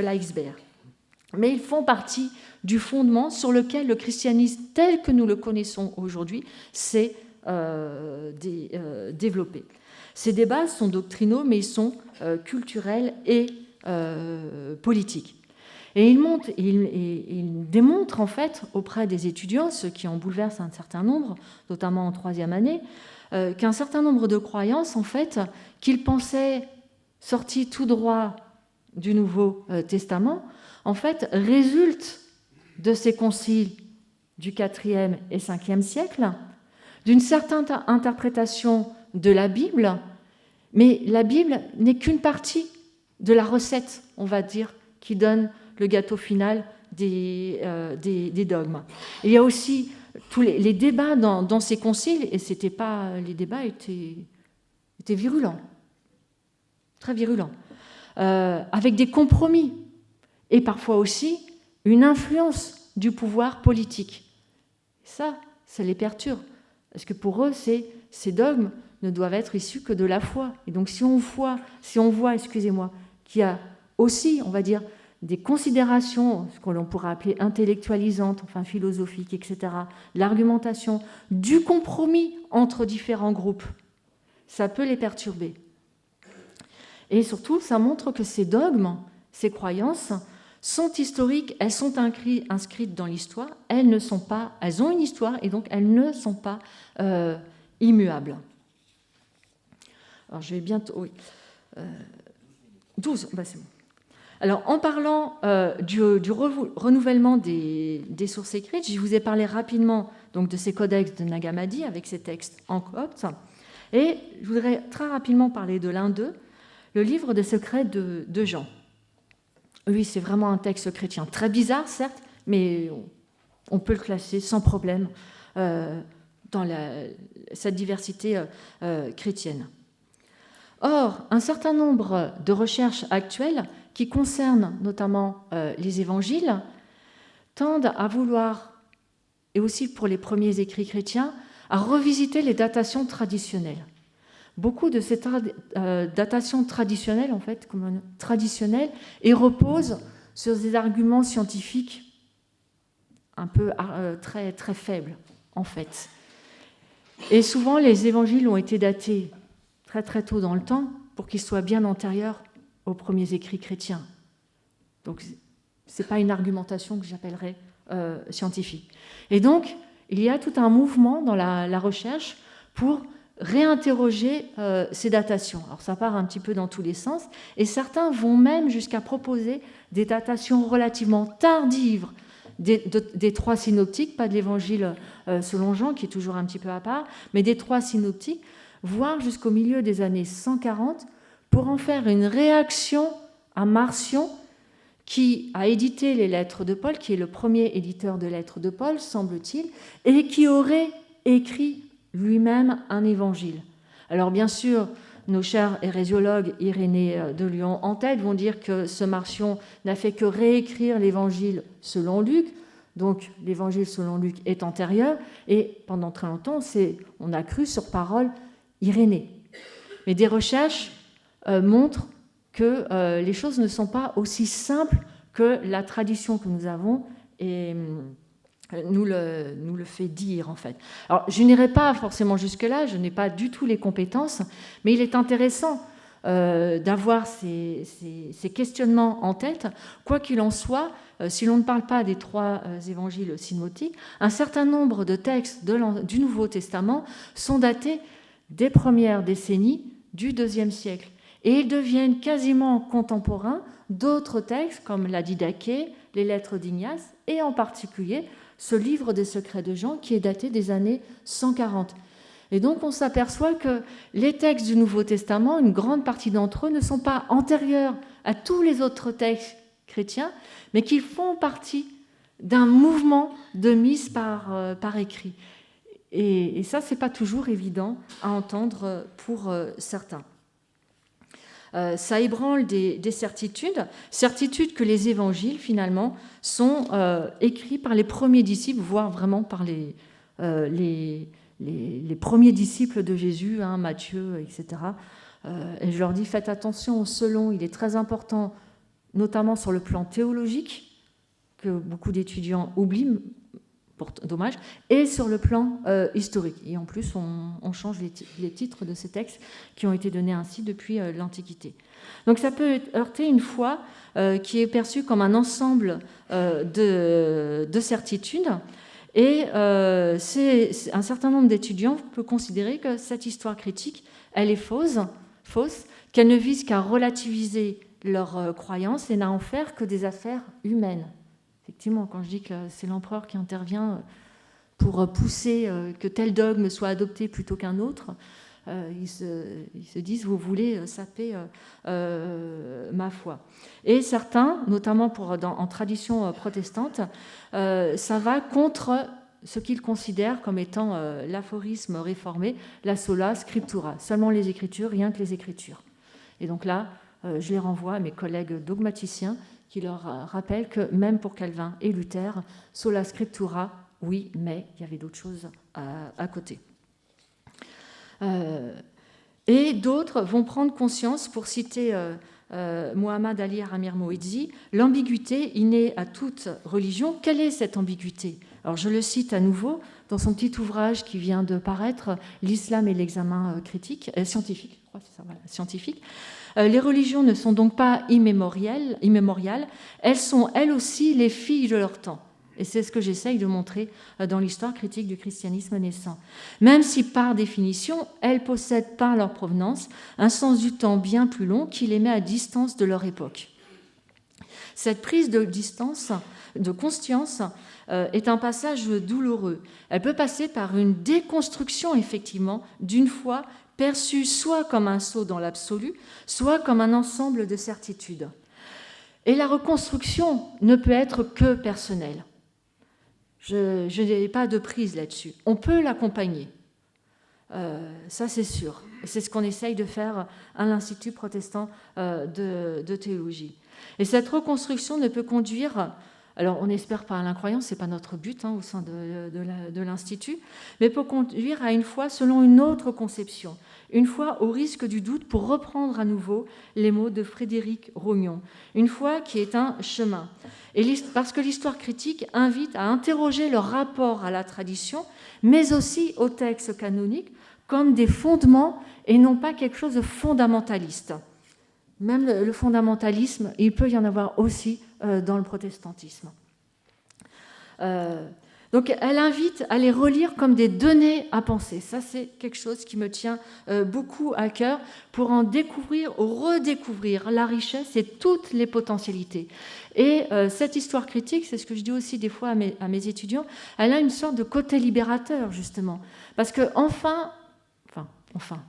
l'iceberg. Mais ils font partie du fondement sur lequel le christianisme, tel que nous le connaissons aujourd'hui, s'est développé. Ces débats sont doctrinaux, mais ils sont culturels et politiques. Et il démontre en fait auprès des étudiants, ce qui en bouleverse un certain nombre, notamment en troisième année, qu'un certain nombre de croyances, en fait, qu'ils pensaient sorties tout droit du Nouveau Testament, en fait, résultent de ces conciles du IVe et Ve siècle, d'une certaine interprétation de la Bible, mais la Bible n'est qu'une partie de la recette, on va dire, qui donne le gâteau final des dogmes. Il y a aussi tous les débats dans ces conciles, et les débats étaient virulents, très virulents, avec des compromis, et parfois aussi une influence du pouvoir politique. Ça les perturbe. Parce que pour eux, ces dogmes ne doivent être issus que de la foi. Et donc, si on voit, qu'il y a aussi, on va dire, des considérations, ce que l'on pourrait appeler intellectualisantes, enfin philosophiques, etc., l'argumentation, du compromis entre différents groupes, ça peut les perturber. Et surtout, ça montre que ces dogmes, ces croyances, sont historiques, elles sont inscrites dans l'histoire, elles ont une histoire et donc elles ne sont pas immuables. Alors je vais bientôt... Oui. 12, c'est bon. Alors en parlant du renouvellement des sources écrites, je vous ai parlé rapidement donc, de ces codex de Nag Hammadi avec ces textes en copte, et je voudrais très rapidement parler de l'un d'eux, le livre des secrets de Jean. Oui, c'est vraiment un texte chrétien très bizarre, certes, mais on peut le classer sans problème dans cette diversité chrétienne. Or, un certain nombre de recherches actuelles qui concernent notamment les évangiles tendent à vouloir, et aussi pour les premiers écrits chrétiens, à revisiter les datations traditionnelles. beaucoup de ces datations traditionnelles, en fait, traditionnelles, et reposent sur des arguments scientifiques un peu très, très faibles, en fait. Et souvent, les évangiles ont été datés très, très tôt dans le temps pour qu'ils soient bien antérieurs aux premiers écrits chrétiens. Donc, ce n'est pas une argumentation que j'appellerais scientifique. Et donc, il y a tout un mouvement dans la recherche pour réinterroger ces datations. Alors, ça part un petit peu dans tous les sens, et certains vont même jusqu'à proposer des datations relativement tardives des trois synoptiques, pas de l'évangile selon Jean, qui est toujours un petit peu à part, mais des trois synoptiques, voire jusqu'au milieu des années 140, pour en faire une réaction à Marcion, qui a édité les lettres de Paul, qui est le premier éditeur de lettres de Paul, semble-t-il, et qui aurait écrit lui-même un évangile. Alors bien sûr, nos chers hérésiologues, Irénée de Lyon en tête, vont dire que ce Marcion n'a fait que réécrire l'évangile selon Luc, donc l'évangile selon Luc est antérieur, et pendant très longtemps, on a cru sur parole Irénée. Mais des recherches montrent que les choses ne sont pas aussi simples que la tradition que nous avons et nous le fait dire, en fait. Alors, je n'irai pas forcément jusque-là, je n'ai pas du tout les compétences, mais il est intéressant d'avoir ces questionnements en tête. Quoi qu'il en soit, si l'on ne parle pas des trois évangiles synoptiques, un certain nombre de textes du Nouveau Testament sont datés des premières décennies du IIe siècle. Et ils deviennent quasiment contemporains d'autres textes comme la Didaché, les lettres d'Ignace, et en particulier ce livre des secrets de Jean qui est daté des années 140. Et donc on s'aperçoit que les textes du Nouveau Testament, une grande partie d'entre eux, ne sont pas antérieurs à tous les autres textes chrétiens, mais qu'ils font partie d'un mouvement de mise par écrit. Et ça, ce n'est pas toujours évident à entendre pour certains. Ça ébranle des certitudes que les évangiles, finalement, sont écrits par les premiers disciples, voire vraiment par les premiers disciples de Jésus, hein, Matthieu, etc. Et je leur dis, faites attention au selon, il est très important, notamment sur le plan théologique, que beaucoup d'étudiants oublient, dommage, et sur le plan historique. Et en plus, on change les titres de ces textes qui ont été donnés ainsi depuis l'Antiquité. Donc ça peut heurter une foi qui est perçue comme un ensemble de certitudes, et un certain nombre d'étudiants peut considérer que cette histoire critique, elle est fausse, qu'elle ne vise qu'à relativiser leurs croyances et n'a en faire que des affaires humaines. Effectivement, quand je dis que c'est l'empereur qui intervient pour pousser que tel dogme soit adopté plutôt qu'un autre, ils se disent « vous voulez saper ma foi ». Et certains, notamment en tradition protestante, ça va contre ce qu'ils considèrent comme étant l'aphorisme réformé, la sola scriptura, seulement les Écritures, rien que les Écritures. Et donc là, je les renvoie à mes collègues dogmaticiens qui leur rappellent que même pour Calvin et Luther, sola scriptura, oui, mais il y avait d'autres choses à côté. Et d'autres vont prendre conscience, pour citer Muhammad Ali Amir Moedzi, l'ambiguïté innée à toute religion. Quelle est cette ambiguïté ? Alors je le cite à nouveau dans son petit ouvrage qui vient de paraître, L'islam et l'examen scientifique. Je crois que c'est ça, voilà, scientifique. Les religions ne sont donc pas immémoriales, elles sont elles aussi les filles de leur temps. Et c'est ce que j'essaye de montrer dans l'histoire critique du christianisme naissant. Même si par définition, elles possèdent par leur provenance un sens du temps bien plus long qui les met à distance de leur époque. Cette prise de distance, de conscience, est un passage douloureux. Elle peut passer par une déconstruction, effectivement, d'une foi perçue soit comme un saut dans l'absolu, soit comme un ensemble de certitudes. Et la reconstruction ne peut être que personnelle. Je n'ai pas de prise là-dessus. On peut l'accompagner. Ça, c'est sûr. C'est ce qu'on essaye de faire à l'Institut protestant de théologie. Et cette reconstruction ne peut conduire Alors, on espère pas à l'incroyance, ce n'est pas notre but au sein de l'Institut, mais pour conduire à une foi selon une autre conception, une foi au risque du doute, pour reprendre à nouveau les mots de Frédéric Rognon, une foi qui est un chemin. Et parce que l'histoire critique invite à interroger le rapport à la tradition, mais aussi au texte canonique, comme des fondements et non pas quelque chose de fondamentaliste. Même le fondamentalisme, il peut y en avoir aussi dans le protestantisme. Donc elle invite à les relire comme des données à penser. Ça, c'est quelque chose qui me tient beaucoup à cœur, pour en découvrir ou redécouvrir la richesse et toutes les potentialités. Et cette histoire critique, c'est ce que je dis aussi des fois à mes étudiants, elle a une sorte de côté libérateur, justement. Parce que enfin,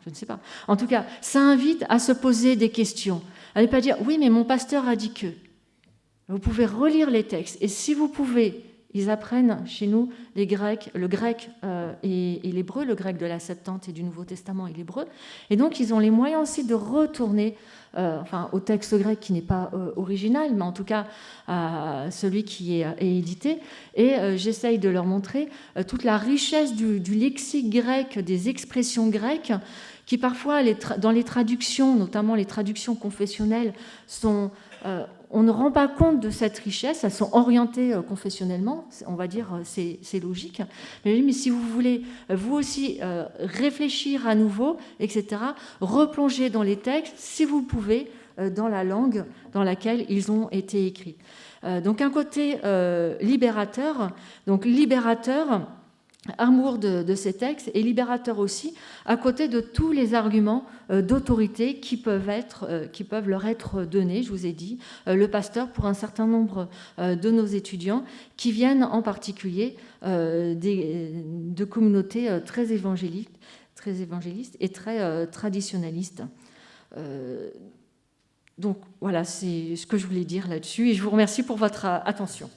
je ne sais pas. En tout cas, ça invite à se poser des questions. À ne pas dire, oui, mais mon pasteur a dit que. Vous pouvez relire les textes. Et si vous pouvez, ils apprennent chez nous le grec et l'hébreu, le grec de la Septante et du Nouveau Testament et l'hébreu. Et donc, ils ont les moyens aussi de retourner au texte grec qui n'est pas original, mais en tout cas à celui qui est édité. Et j'essaye de leur montrer toute la richesse du lexique grec, des expressions grecques, qui parfois, dans les traductions, notamment les traductions confessionnelles, on ne rend pas compte de cette richesse, elles sont orientées confessionnellement, on va dire, c'est logique. Mais si vous voulez, vous aussi, réfléchir à nouveau, etc., replonger dans les textes, si vous le pouvez, dans la langue dans laquelle ils ont été écrits. Donc un côté libérateur, amour de ces textes, et libérateur aussi, à côté de tous les arguments d'autorité qui peuvent leur être donnés. Je vous ai dit, le pasteur pour un certain nombre de nos étudiants qui viennent en particulier de communautés très évangélistes et très traditionnalistes. Donc voilà, c'est ce que je voulais dire là-dessus, et je vous remercie pour votre attention.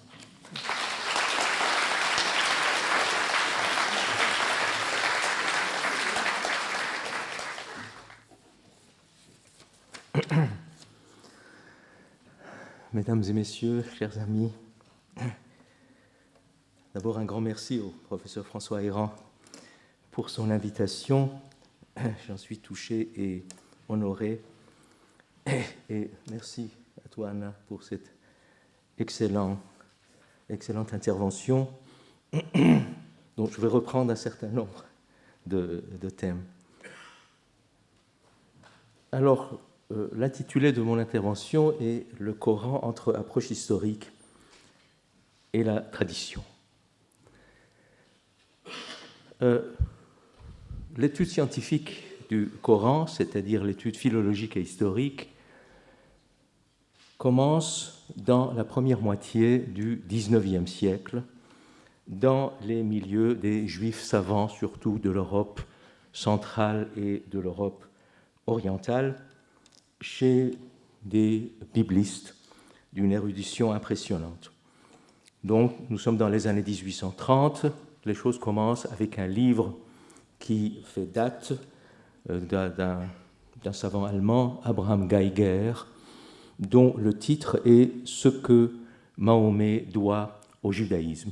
Mesdames et messieurs, chers amis, d'abord un grand merci au professeur François Héran pour son invitation. J'en suis touché et honoré. Et merci à toi, Anna, pour cette excellente intervention, dont je vais reprendre un certain nombre de thèmes. Alors, l'intitulé de mon intervention est « Le Coran entre approche historique et la tradition ». L'étude scientifique du Coran, c'est-à-dire l'étude philologique et historique, commence dans la première moitié du XIXe siècle, dans les milieux des Juifs savants, surtout de l'Europe centrale et de l'Europe orientale, chez des biblistes d'une érudition impressionnante. Donc, nous sommes dans les années 1830. Les choses commencent avec un livre qui fait date d'un savant allemand, Abraham Geiger, dont le titre est « Ce que Mahomet doit au judaïsme ».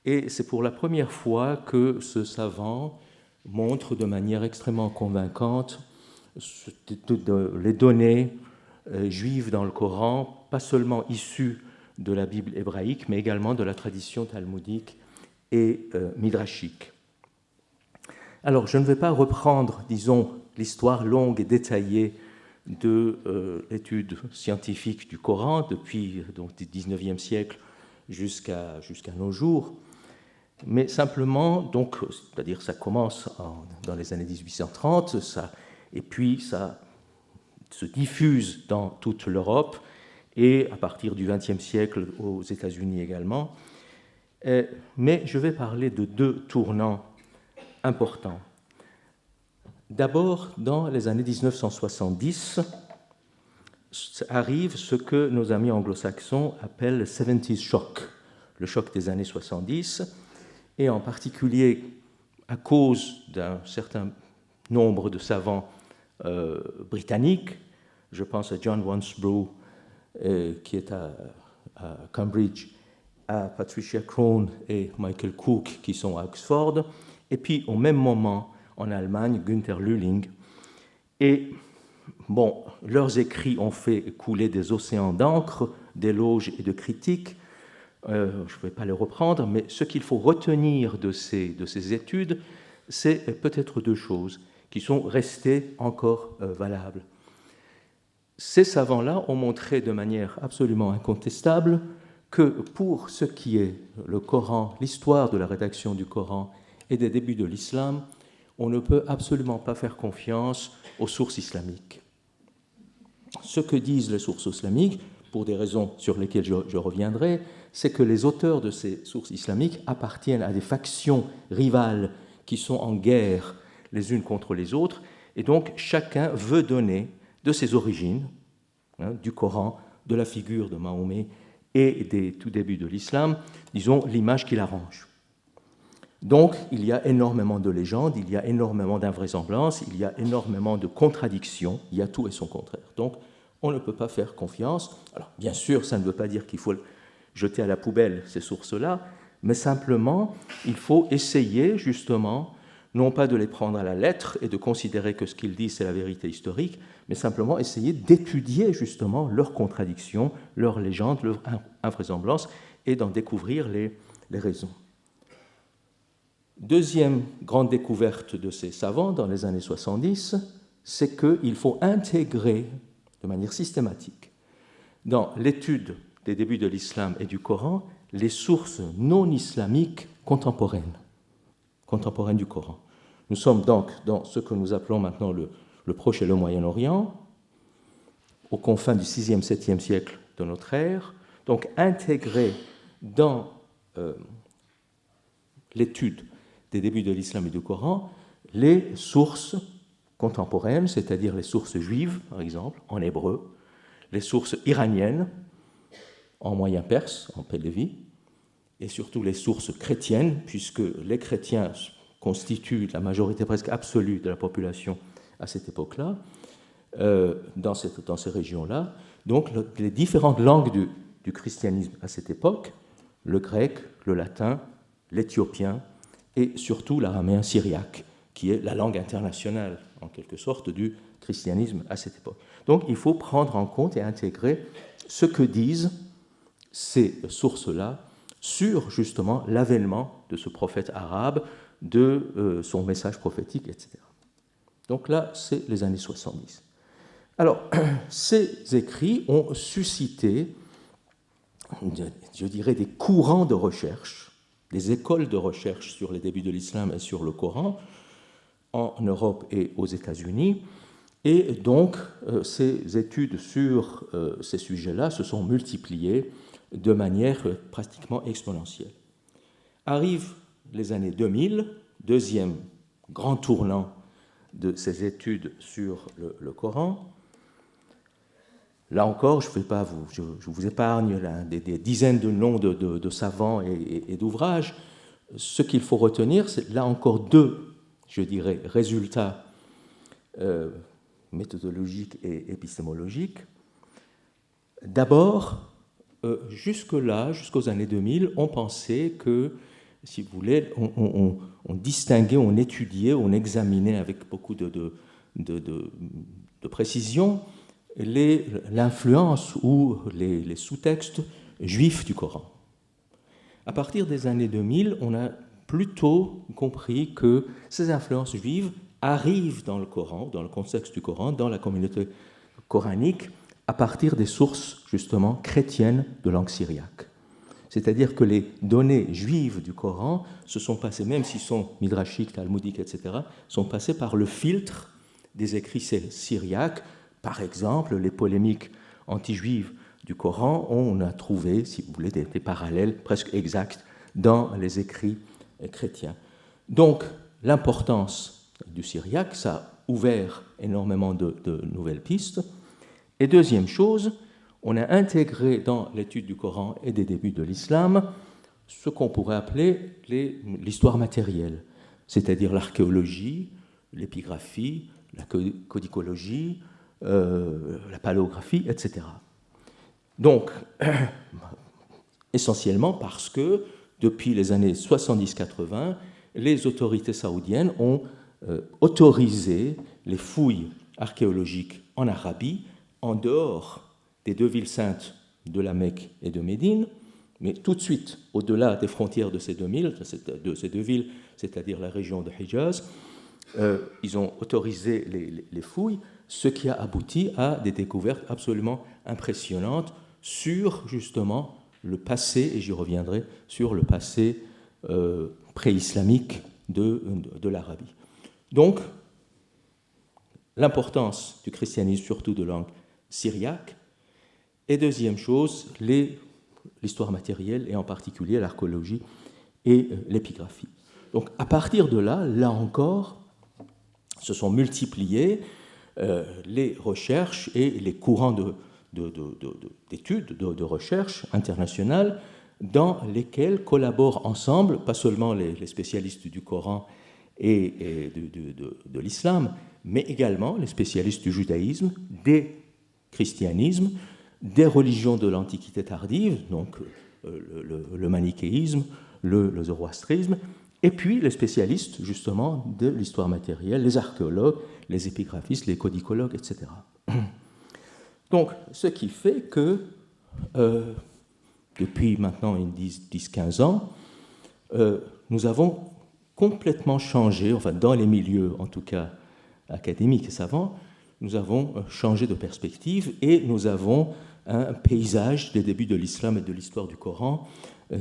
Et c'est pour la première fois que ce savant montre de manière extrêmement convaincante les données juives dans le Coran, pas seulement issues de la Bible hébraïque, mais également de la tradition talmudique et midrashique. Alors, je ne vais pas reprendre, disons, l'histoire longue et détaillée de l'étude scientifique du Coran depuis donc, le XIXe siècle jusqu'à nos jours, mais simplement, donc, c'est-à-dire ça commence dans les années 1830, et puis ça se diffuse dans toute l'Europe et à partir du XXe siècle aux États-Unis également. Mais je vais parler de deux tournants importants. D'abord, dans les années 1970, arrive ce que nos amis anglo-saxons appellent le 70s shock, le choc des années 70, et en particulier à cause d'un certain nombre de savants britanniques. Je pense à John Wansbrough, qui est à Cambridge, à Patricia Crone et Michael Cook qui sont à Oxford, et puis au même moment en Allemagne, Günther Lühling. Et bon, leurs écrits ont fait couler des océans d'encre, d'éloges et de critiques. Je ne vais pas les reprendre, mais ce qu'il faut retenir de ces études, c'est peut-être deux choses qui sont restées encore valables. Ces savants-là ont montré de manière absolument incontestable que pour ce qui est le Coran, l'histoire de la rédaction du Coran et des débuts de l'islam, on ne peut absolument pas faire confiance aux sources islamiques. Ce que disent les sources islamiques, pour des raisons sur lesquelles je reviendrai, c'est que les auteurs de ces sources islamiques appartiennent à des factions rivales qui sont en guerre les unes contre les autres, et donc chacun veut donner de ses origines, du Coran, de la figure de Mahomet et des tout débuts de l'islam, disons, l'image qui l'arrange. Donc, il y a énormément de légendes, il y a énormément d'invraisemblances, il y a énormément de contradictions, il y a tout et son contraire. Donc, on ne peut pas faire confiance. Alors, bien sûr, ça ne veut pas dire qu'il faut jeter à la poubelle ces sources-là, mais simplement, il faut essayer, justement, non pas de les prendre à la lettre et de considérer que ce qu'ils disent, c'est la vérité historique, mais simplement essayer d'étudier, justement, leurs contradictions, leurs légendes, leurs invraisemblances, et d'en découvrir les raisons. Deuxième grande découverte de ces savants dans les années 70, c'est qu'il faut intégrer de manière systématique dans l'étude des débuts de l'islam et du Coran les sources non islamiques contemporaines du Coran. Nous sommes donc dans ce que nous appelons maintenant le Proche et le Moyen-Orient, aux confins du 6e, 7e siècle de notre ère, donc intégrer dans l'étude des débuts de l'islam et du Coran les sources contemporaines, c'est-à-dire les sources juives, par exemple, en hébreu, les sources iraniennes, en moyen perse, en Pahlavi, et surtout les sources chrétiennes, puisque les chrétiens constituent la majorité presque absolue de la population à cette époque-là, dans ces régions-là. Donc les différentes langues du christianisme à cette époque, le grec, le latin, l'éthiopien et surtout l'araméen syriaque, qui est la langue internationale, en quelque sorte, du christianisme à cette époque. Donc il faut prendre en compte et intégrer ce que disent ces sources-là sur, justement, l'avènement de ce prophète arabe, de son message prophétique, etc. Donc là, c'est les années 70. Alors, ces écrits ont suscité, je dirais, des courants de recherche, des écoles de recherche sur les débuts de l'islam et sur le Coran, en Europe et aux États-Unis. Et donc, ces études sur ces sujets-là se sont multipliées de manière pratiquement exponentielle. Arrivent les années 2000, deuxième grand tournant de ces études sur le Coran. Là encore, je vous épargne des dizaines de noms de savants et d'ouvrages. Ce qu'il faut retenir, c'est là encore deux, je dirais, résultats méthodologiques et épistémologiques. D'abord, jusque-là, jusqu'aux années 2000, on pensait que, si vous voulez, on distinguait, on étudiait, on examinait avec beaucoup de précision l'influence ou les sous-textes juifs du Coran. À partir des années 2000, on a plutôt compris que ces influences juives arrivent dans le Coran, dans le contexte du Coran, dans la communauté coranique, à partir des sources, justement, chrétiennes de langue syriaque. C'est-à-dire que les données juives du Coran se sont passées, même s'ils sont midrashiques, talmudiques, etc., sont passées par le filtre des écrits syriaques. Par exemple, les polémiques anti-juives du Coran, on a trouvé, si vous voulez, des parallèles presque exacts dans les écrits chrétiens. Donc, l'importance du syriaque, ça a ouvert énormément de nouvelles pistes. Et deuxième chose, on a intégré dans l'étude du Coran et des débuts de l'islam ce qu'on pourrait appeler l'histoire matérielle, c'est-à-dire l'archéologie, l'épigraphie, la codicologie, la paléographie, etc. Donc, essentiellement parce que, depuis les années 70-80, les autorités saoudiennes ont autorisé les fouilles archéologiques en Arabie, en dehors des deux villes saintes de la Mecque et de Médine, mais tout de suite, au-delà des frontières de ces deux villes, c'est-à-dire la région de Hijaz, ils ont autorisé les fouilles, ce qui a abouti à des découvertes absolument impressionnantes sur, justement, le passé, et j'y reviendrai, sur le passé pré-islamique de l'Arabie. Donc, l'importance du christianisme, surtout de langue syriaque, et deuxième chose, l'histoire matérielle, et en particulier l'archéologie et l'épigraphie. Donc, à partir de là, là encore, se sont multipliées les recherches et les courants d'études, de recherche internationales, dans lesquels collaborent ensemble, pas seulement les spécialistes du Coran et de l'islam, mais également les spécialistes du judaïsme, des christianismes, des religions de l'Antiquité tardive, donc le manichéisme, le zoroastrisme, et puis les spécialistes justement de l'histoire matérielle, les archéologues, les épigraphistes, les codicologues, etc. Donc, ce qui fait que depuis maintenant 10-15 ans, nous avons complètement changé, enfin dans les milieux en tout cas académiques et savants, nous avons changé de perspective et nous avons un paysage des débuts de l'islam et de l'histoire du Coran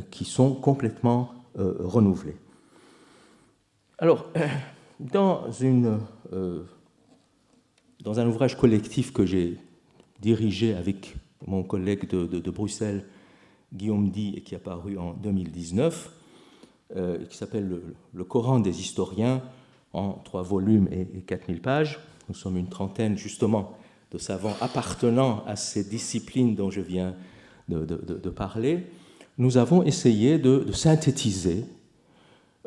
qui sont complètement renouvelés. Alors, dans un ouvrage collectif que j'ai dirigé avec mon collègue de Bruxelles, Guillaume Di, et qui est paru en 2019, qui s'appelle Le Coran des historiens, en 3 volumes et 4000 pages. Nous sommes une trentaine, justement, de savants appartenant à ces disciplines dont je viens de parler. Nous avons essayé de synthétiser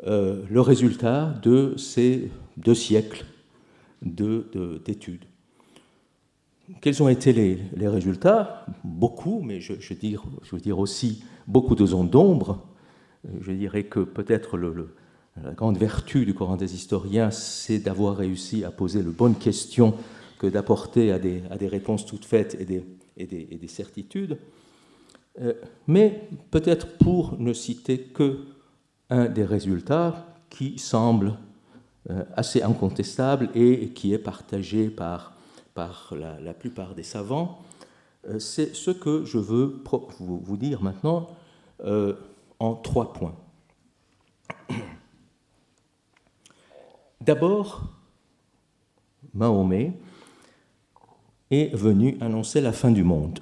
le résultat de ces 2 siècles d'études. Quels ont été les résultats? Beaucoup, mais je veux dire aussi beaucoup de zones d'ombre. Je dirais que peut-être la grande vertu du Coran des historiens, c'est d'avoir réussi à poser les bonnes questions que d'apporter à des réponses toutes faites et des certitudes. Mais peut-être pour ne citer que un des résultats qui semble assez incontestable et qui est partagé par la plupart des savants, c'est ce que je veux vous dire maintenant en 3 points. D'abord, Mahomet est venu annoncer la fin du monde.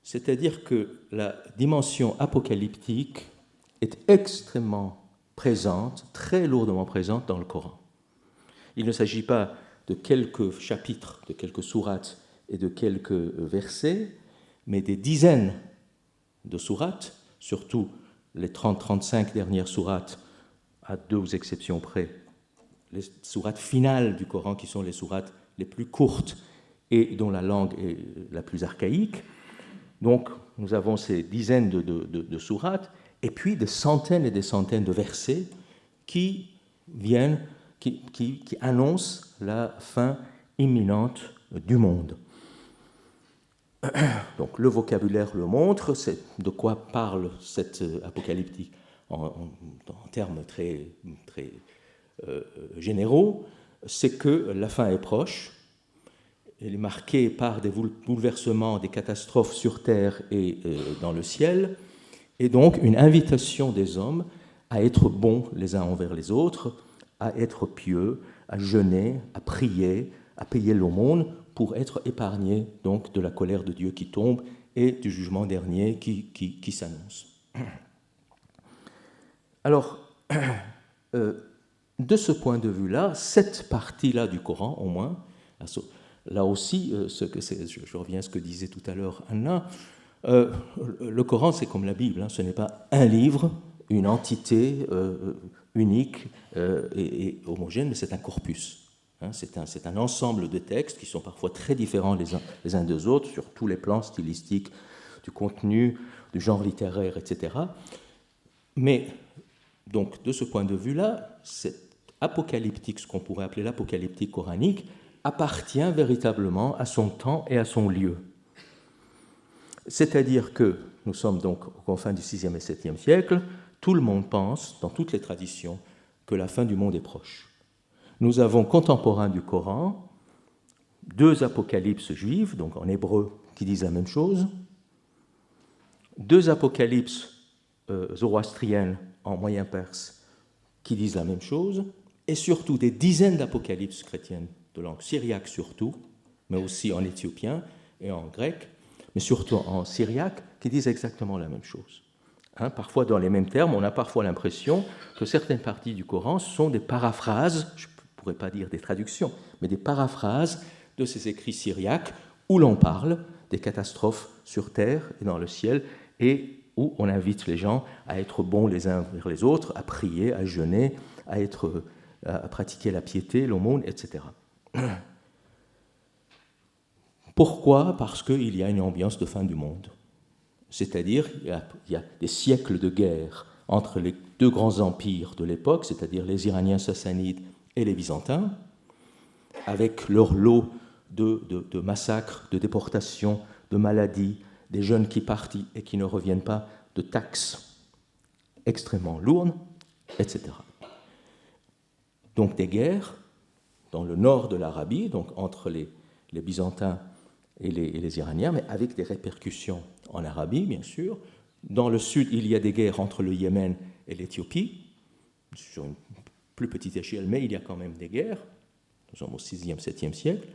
C'est-à-dire que la dimension apocalyptique est extrêmement présente, très lourdement présente dans le Coran. Il ne s'agit pas de quelques chapitres, de quelques sourates et de quelques versets, mais des dizaines de sourates, surtout les 30-35 dernières sourates, à 2 exceptions près, les sourates finales du Coran, qui sont les sourates les plus courtes et dont la langue est la plus archaïque. Donc, nous avons ces dizaines de sourates, et puis des centaines et des centaines de versets qui annoncent la fin imminente du monde. Donc, le vocabulaire le montre, c'est de quoi parle cette apocalyptique en termes très généraux, c'est que la fin est proche. Elle est marquée par des bouleversements, des catastrophes sur terre et dans le ciel, et donc une invitation des hommes à être bons les uns envers les autres, à être pieux, à jeûner, à prier, à payer l'aumône pour être épargnés donc de la colère de Dieu qui tombe et du jugement dernier qui s'annonce. Alors, de ce point de vue-là, cette partie-là du Coran, au moins, là aussi, je reviens à ce que disait tout à l'heure Anna, le Coran, c'est comme la Bible, ce n'est pas un livre, une entité unique et homogène, mais c'est un corpus. C'est un ensemble de textes qui sont parfois très différents les uns des autres, sur tous les plans stylistiques, du contenu, du genre littéraire, etc. Mais, donc, de ce point de vue-là, cette apocalyptique, ce qu'on pourrait appeler l'apocalyptique coranique, appartient véritablement à son temps et à son lieu. C'est-à-dire que nous sommes donc aux confins du VIe et VIIe siècle, tout le monde pense, dans toutes les traditions, que la fin du monde est proche. Nous avons contemporains du Coran, 2 apocalypses juives, donc en hébreu, qui disent la même chose, 2 apocalypses zoroastriennes en moyen perse qui disent la même chose, et surtout des dizaines d'apocalypses chrétiennes de langue syriaque surtout, mais aussi en éthiopien et en grec, mais surtout en syriaque, qui disent exactement la même chose. Parfois dans les mêmes termes, on a parfois l'impression que certaines parties du Coran sont des paraphrases, je ne pourrais pas dire des traductions, mais des paraphrases de ces écrits syriaques où l'on parle des catastrophes sur terre et dans le ciel, et où on invite les gens à être bons les uns vers les autres, à prier, à jeûner, à pratiquer la piété, l'aumône, etc. Pourquoi ? Parce qu'il y a une ambiance de fin du monde. C'est-à-dire il y a des siècles de guerre entre les 2 grands empires de l'époque, c'est-à-dire les Iraniens sassanides et les Byzantins, avec leur lot de massacres, de déportations, de maladies, des jeunes qui partent et qui ne reviennent pas, de taxes extrêmement lourdes, etc. Donc des guerres dans le nord de l'Arabie, donc entre les Byzantins et les Iraniens, mais avec des répercussions en Arabie, bien sûr. Dans le sud, il y a des guerres entre le Yémen et l'Éthiopie, sur une plus petite échelle, mais il y a quand même des guerres. Nous sommes au VIe, VIIe siècle.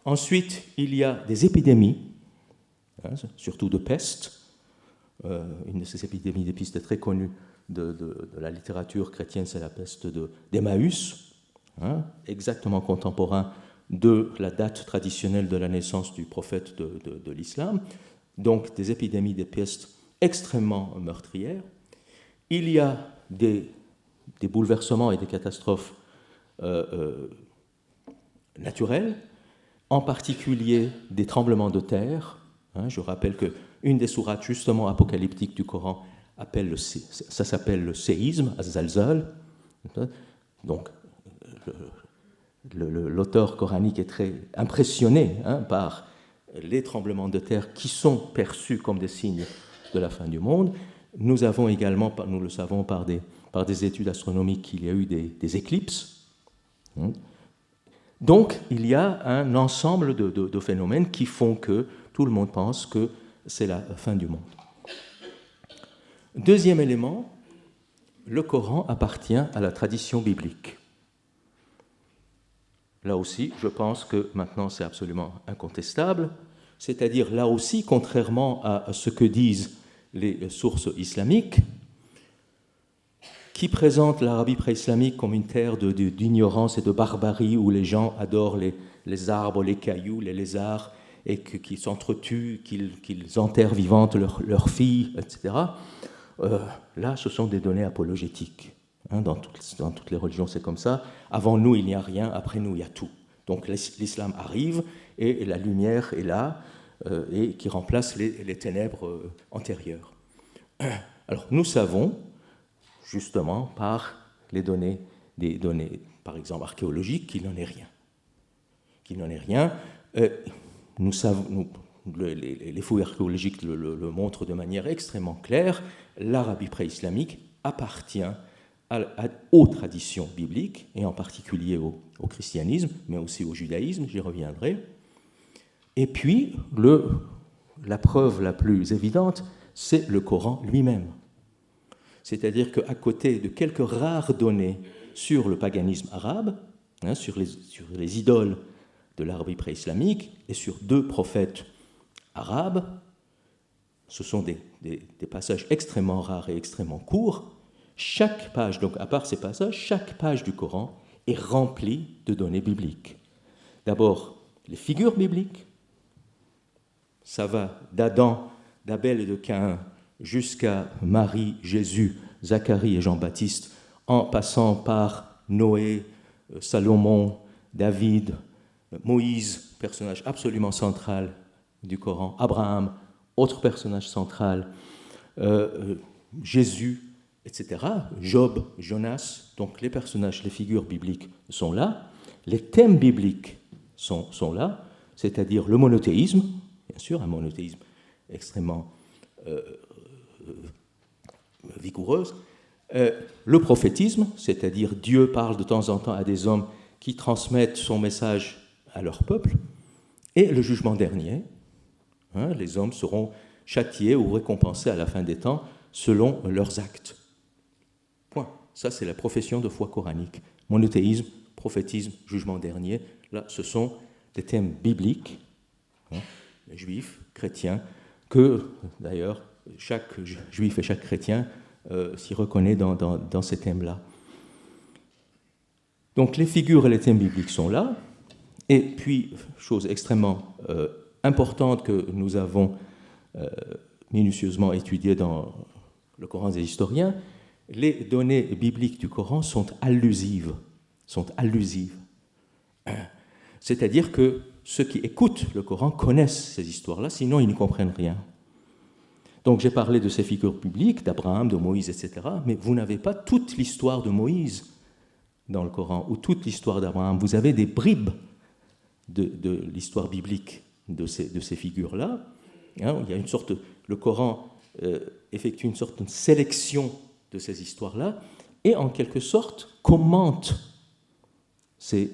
Ensuite, il y a des épidémies, surtout de peste. Une de ces épidémies de peste très connue de la littérature chrétienne, c'est la peste d'Emmaüs, exactement contemporain de la date traditionnelle de la naissance du prophète de l'islam. Donc des épidémies de peste extrêmement meurtrières. Il y a des bouleversements et des catastrophes naturelles, en particulier des tremblements de terre. Je rappelle qu'une des sourates justement apocalyptiques du Coran ça s'appelle le séisme, az-zalzal. Donc l'auteur coranique est très impressionné par les tremblements de terre qui sont perçus comme des signes de la fin du monde. Nous avons également, nous le savons par des études astronomiques, qu'il y a eu des éclipses. Donc il y a un ensemble de phénomènes qui font que tout le monde pense que c'est la fin du monde. Deuxième élément, le Coran appartient à la tradition biblique. Là aussi, je pense que maintenant c'est absolument incontestable, c'est-à-dire là aussi, contrairement à ce que disent les sources islamiques, qui présentent l'Arabie pré-islamique comme une terre d'ignorance et de barbarie où les gens adorent les arbres, les cailloux, les lézards, et qu'ils s'entretuent, qu'ils enterrent vivantes leurs filles, etc. Là, ce sont des données apologétiques. Dans toutes les religions, c'est comme ça. Avant nous, il n'y a rien, après nous, il y a tout. Donc l'islam arrive et la lumière est là et qui remplace les ténèbres antérieures. Alors nous savons, justement, par des données, par exemple archéologiques, qu'il n'en est rien. Qu'il n'en est rien. Nous savons, les fouilles archéologiques le montrent de manière extrêmement claire, l'Arabie pré-islamique appartient aux traditions bibliques, et en particulier au christianisme, mais aussi au judaïsme, j'y reviendrai. Et puis, la preuve la plus évidente, c'est le Coran lui-même. C'est-à-dire qu'à côté de quelques rares données sur le paganisme arabe, sur les idoles de l'Arabie pré-islamique, et sur 2 prophètes arabes, ce sont des passages extrêmement rares et extrêmement courts. Chaque page, donc à part ces passages, chaque page du Coran est remplie de données bibliques. D'abord, les figures bibliques. Ça va d'Abel et de Caïn jusqu'à Marie, Jésus, Zacharie et Jean-Baptiste, en passant par Noé, Salomon, David, Moïse, personnage absolument central du Coran, Abraham, autre personnage central, Jésus, etc. Job, Jonas, donc les personnages, les figures bibliques sont là. Les thèmes bibliques sont là, c'est-à-dire le monothéisme, bien sûr, un monothéisme extrêmement vigoureuse, le prophétisme, c'est-à-dire Dieu parle de temps en temps à des hommes qui transmettent son message à leur peuple, et le jugement dernier. Les hommes seront châtiés ou récompensés à la fin des temps selon leurs actes. Point. Ça, c'est la profession de foi coranique. Monothéisme, prophétisme, jugement dernier. Là, ce sont des thèmes bibliques, juifs, chrétiens, que d'ailleurs chaque juif et chaque chrétien s'y reconnaît dans ces thèmes-là. Donc les figures et les thèmes bibliques sont là. Et puis, chose extrêmement importante que nous avons minutieusement étudiée dans le Coran des historiens, les données bibliques du Coran sont allusives. C'est-à-dire que ceux qui écoutent le Coran connaissent ces histoires-là, sinon ils ne comprennent rien. Donc j'ai parlé de ces figures publiques, d'Abraham, de Moïse, etc., mais vous n'avez pas toute l'histoire de Moïse dans le Coran, ou toute l'histoire d'Abraham. Vous avez des bribes de l'histoire biblique de ces figures-là. Il y a une sorte, le Coran effectue une sorte de sélection de ces histoires-là, et en quelque sorte commente ces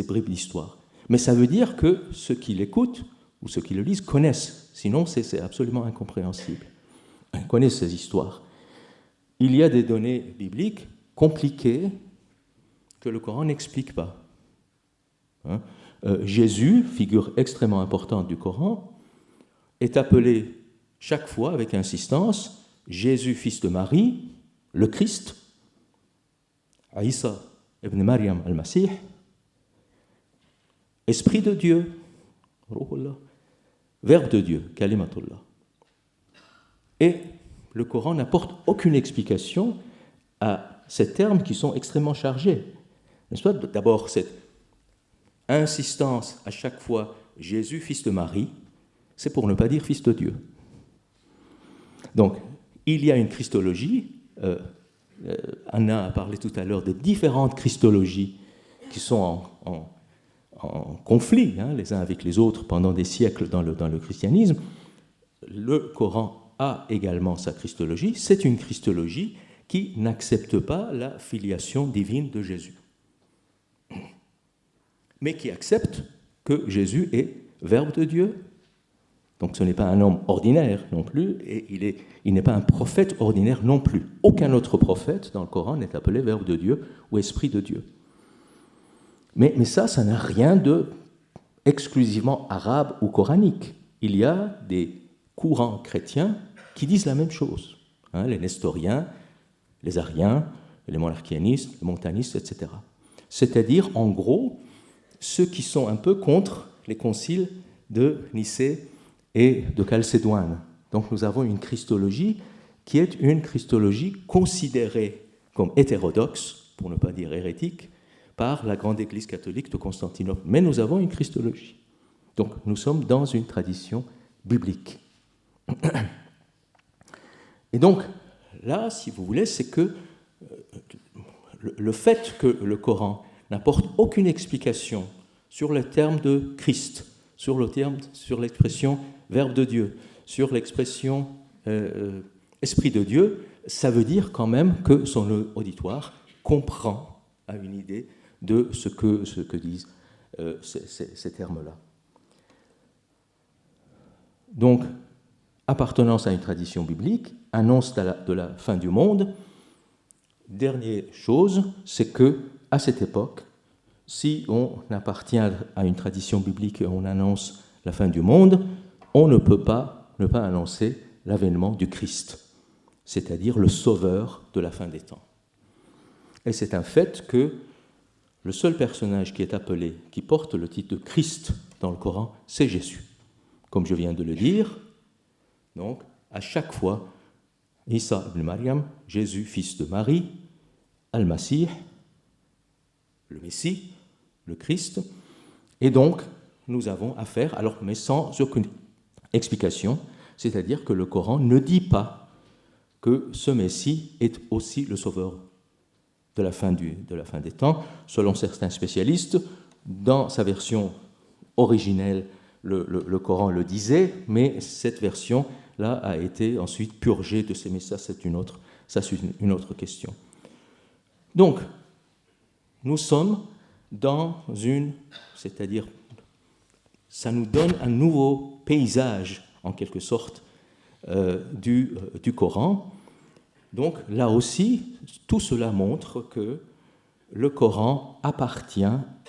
bribes d'histoire. Mais ça veut dire que ceux qui l'écoutent ou ceux qui le lisent connaissent, sinon c'est absolument incompréhensible. Ils connaissent ces histoires. Il y a des données bibliques compliquées que le Coran n'explique pas. Jésus, figure extrêmement importante du Coran, est appelé chaque fois avec insistance Jésus, fils de Marie, le Christ, Isa ibn Maryam al-Masih, Esprit de Dieu, Ruhullah, Verbe de Dieu, Kalimatullah. Et le Coran n'apporte aucune explication à ces termes qui sont extrêmement chargés. N'est-ce pas ? D'abord, cette insistance à chaque fois Jésus, fils de Marie, c'est pour ne pas dire fils de Dieu. Donc, il y a une christologie. Anna a parlé tout à l'heure de différentes christologies qui sont en conflit les uns avec les autres pendant des siècles dans le christianisme. Le Coran a également sa christologie. C'est une christologie qui n'accepte pas la filiation divine de Jésus, mais qui accepte que Jésus est Verbe de Dieu. Donc ce n'est pas un homme ordinaire non plus, et il n'est pas un prophète ordinaire non plus. Aucun autre prophète dans le Coran n'est appelé Verbe de Dieu ou Esprit de Dieu. Mais ça n'a rien de exclusivement arabe ou coranique. Il y a des courants chrétiens qui disent la même chose. Les nestoriens, les ariens, les monarchianistes, les montanistes, etc. C'est-à-dire, en gros, ceux qui sont un peu contre les conciles de Nicée et de Chalcédoine. Donc nous avons une christologie qui est une christologie considérée comme hétérodoxe, pour ne pas dire hérétique, par la grande Église catholique de Constantinople. Mais nous avons une christologie. Donc nous sommes dans une tradition biblique. Et donc, là, si vous voulez, c'est que le fait que le Coran n'apporte aucune explication sur le terme de Christ, sur l'expression Verbe de Dieu, sur l'expression Esprit de Dieu, ça veut dire quand même que son auditoire comprend, a une idée de ce que disent ces termes-là. Donc, appartenance à une tradition biblique, annonce de la fin du monde. Dernière chose, c'est que à cette époque, si on appartient à une tradition biblique et on annonce la fin du monde, on ne peut pas ne pas annoncer l'avènement du Christ, c'est-à-dire le sauveur de la fin des temps. Et c'est un fait que le seul personnage qui est appelé, qui porte le titre de Christ dans le Coran, c'est Jésus. Comme je viens de le dire, donc à chaque fois, Isa ibn Maryam, Jésus, fils de Marie, Al-Masih, le Messie, le Christ, et donc nous avons affaire, alors mais sans aucune explication, c'est-à-dire que le Coran ne dit pas que ce Messie est aussi le sauveur de la fin des temps. Selon certains spécialistes, dans sa version originelle, le Coran le disait, mais cette version-là a été ensuite purgée de ces messages. C'est une autre question. Donc, nous sommes dans c'est-à-dire, ça nous donne un nouveau paysage, en quelque sorte, du Coran. Donc, là aussi, tout cela montre que le Coran appartient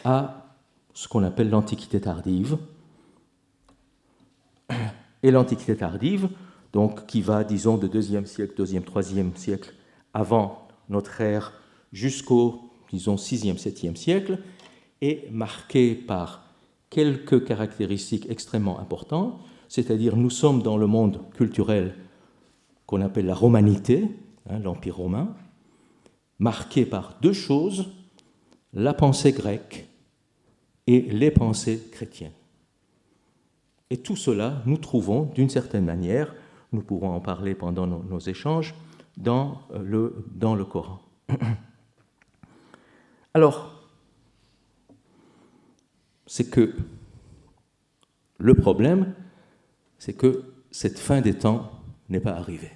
à ce qu'on appelle l'Antiquité tardive. Et l'Antiquité tardive, donc, qui va, disons, de 2e siècle, 2e, 3e siècle avant notre ère jusqu'au, disons, 6e, 7e siècle, est marquée par quelques caractéristiques extrêmement importantes, c'est-à-dire nous sommes dans le monde culturel qu'on appelle la romanité, l'Empire romain, marqué par deux choses, la pensée grecque et les pensées chrétiennes. Et tout cela, nous trouvons d'une certaine manière, nous pourrons en parler pendant nos échanges, dans le Coran. Alors, c'est que le problème, c'est que cette fin des temps n'est pas arrivée.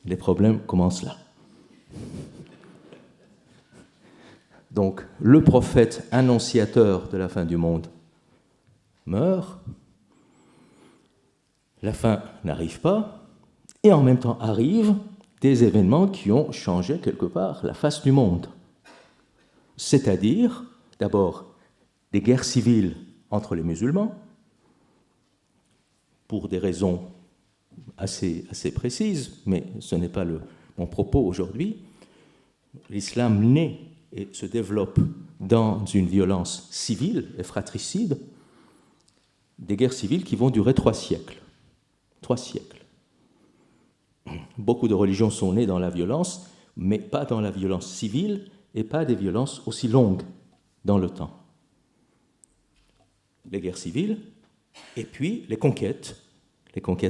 Les problèmes commencent là. Donc, le prophète annonciateur de la fin du monde meurt, la fin n'arrive pas, et en même temps arrivent des événements qui ont changé quelque part la face du monde. C'est-à-dire, d'abord, des guerres civiles entre les musulmans, pour des raisons assez précises, mais ce n'est pas mon propos aujourd'hui. L'islam naît et se développe dans une violence civile et fratricide, des guerres civiles qui vont durer 3 siècles. 3 siècles. Beaucoup de religions sont nées dans la violence, mais pas dans la violence civile et pas des violences aussi longues dans le temps. Les guerres civiles, et puis les conquêtes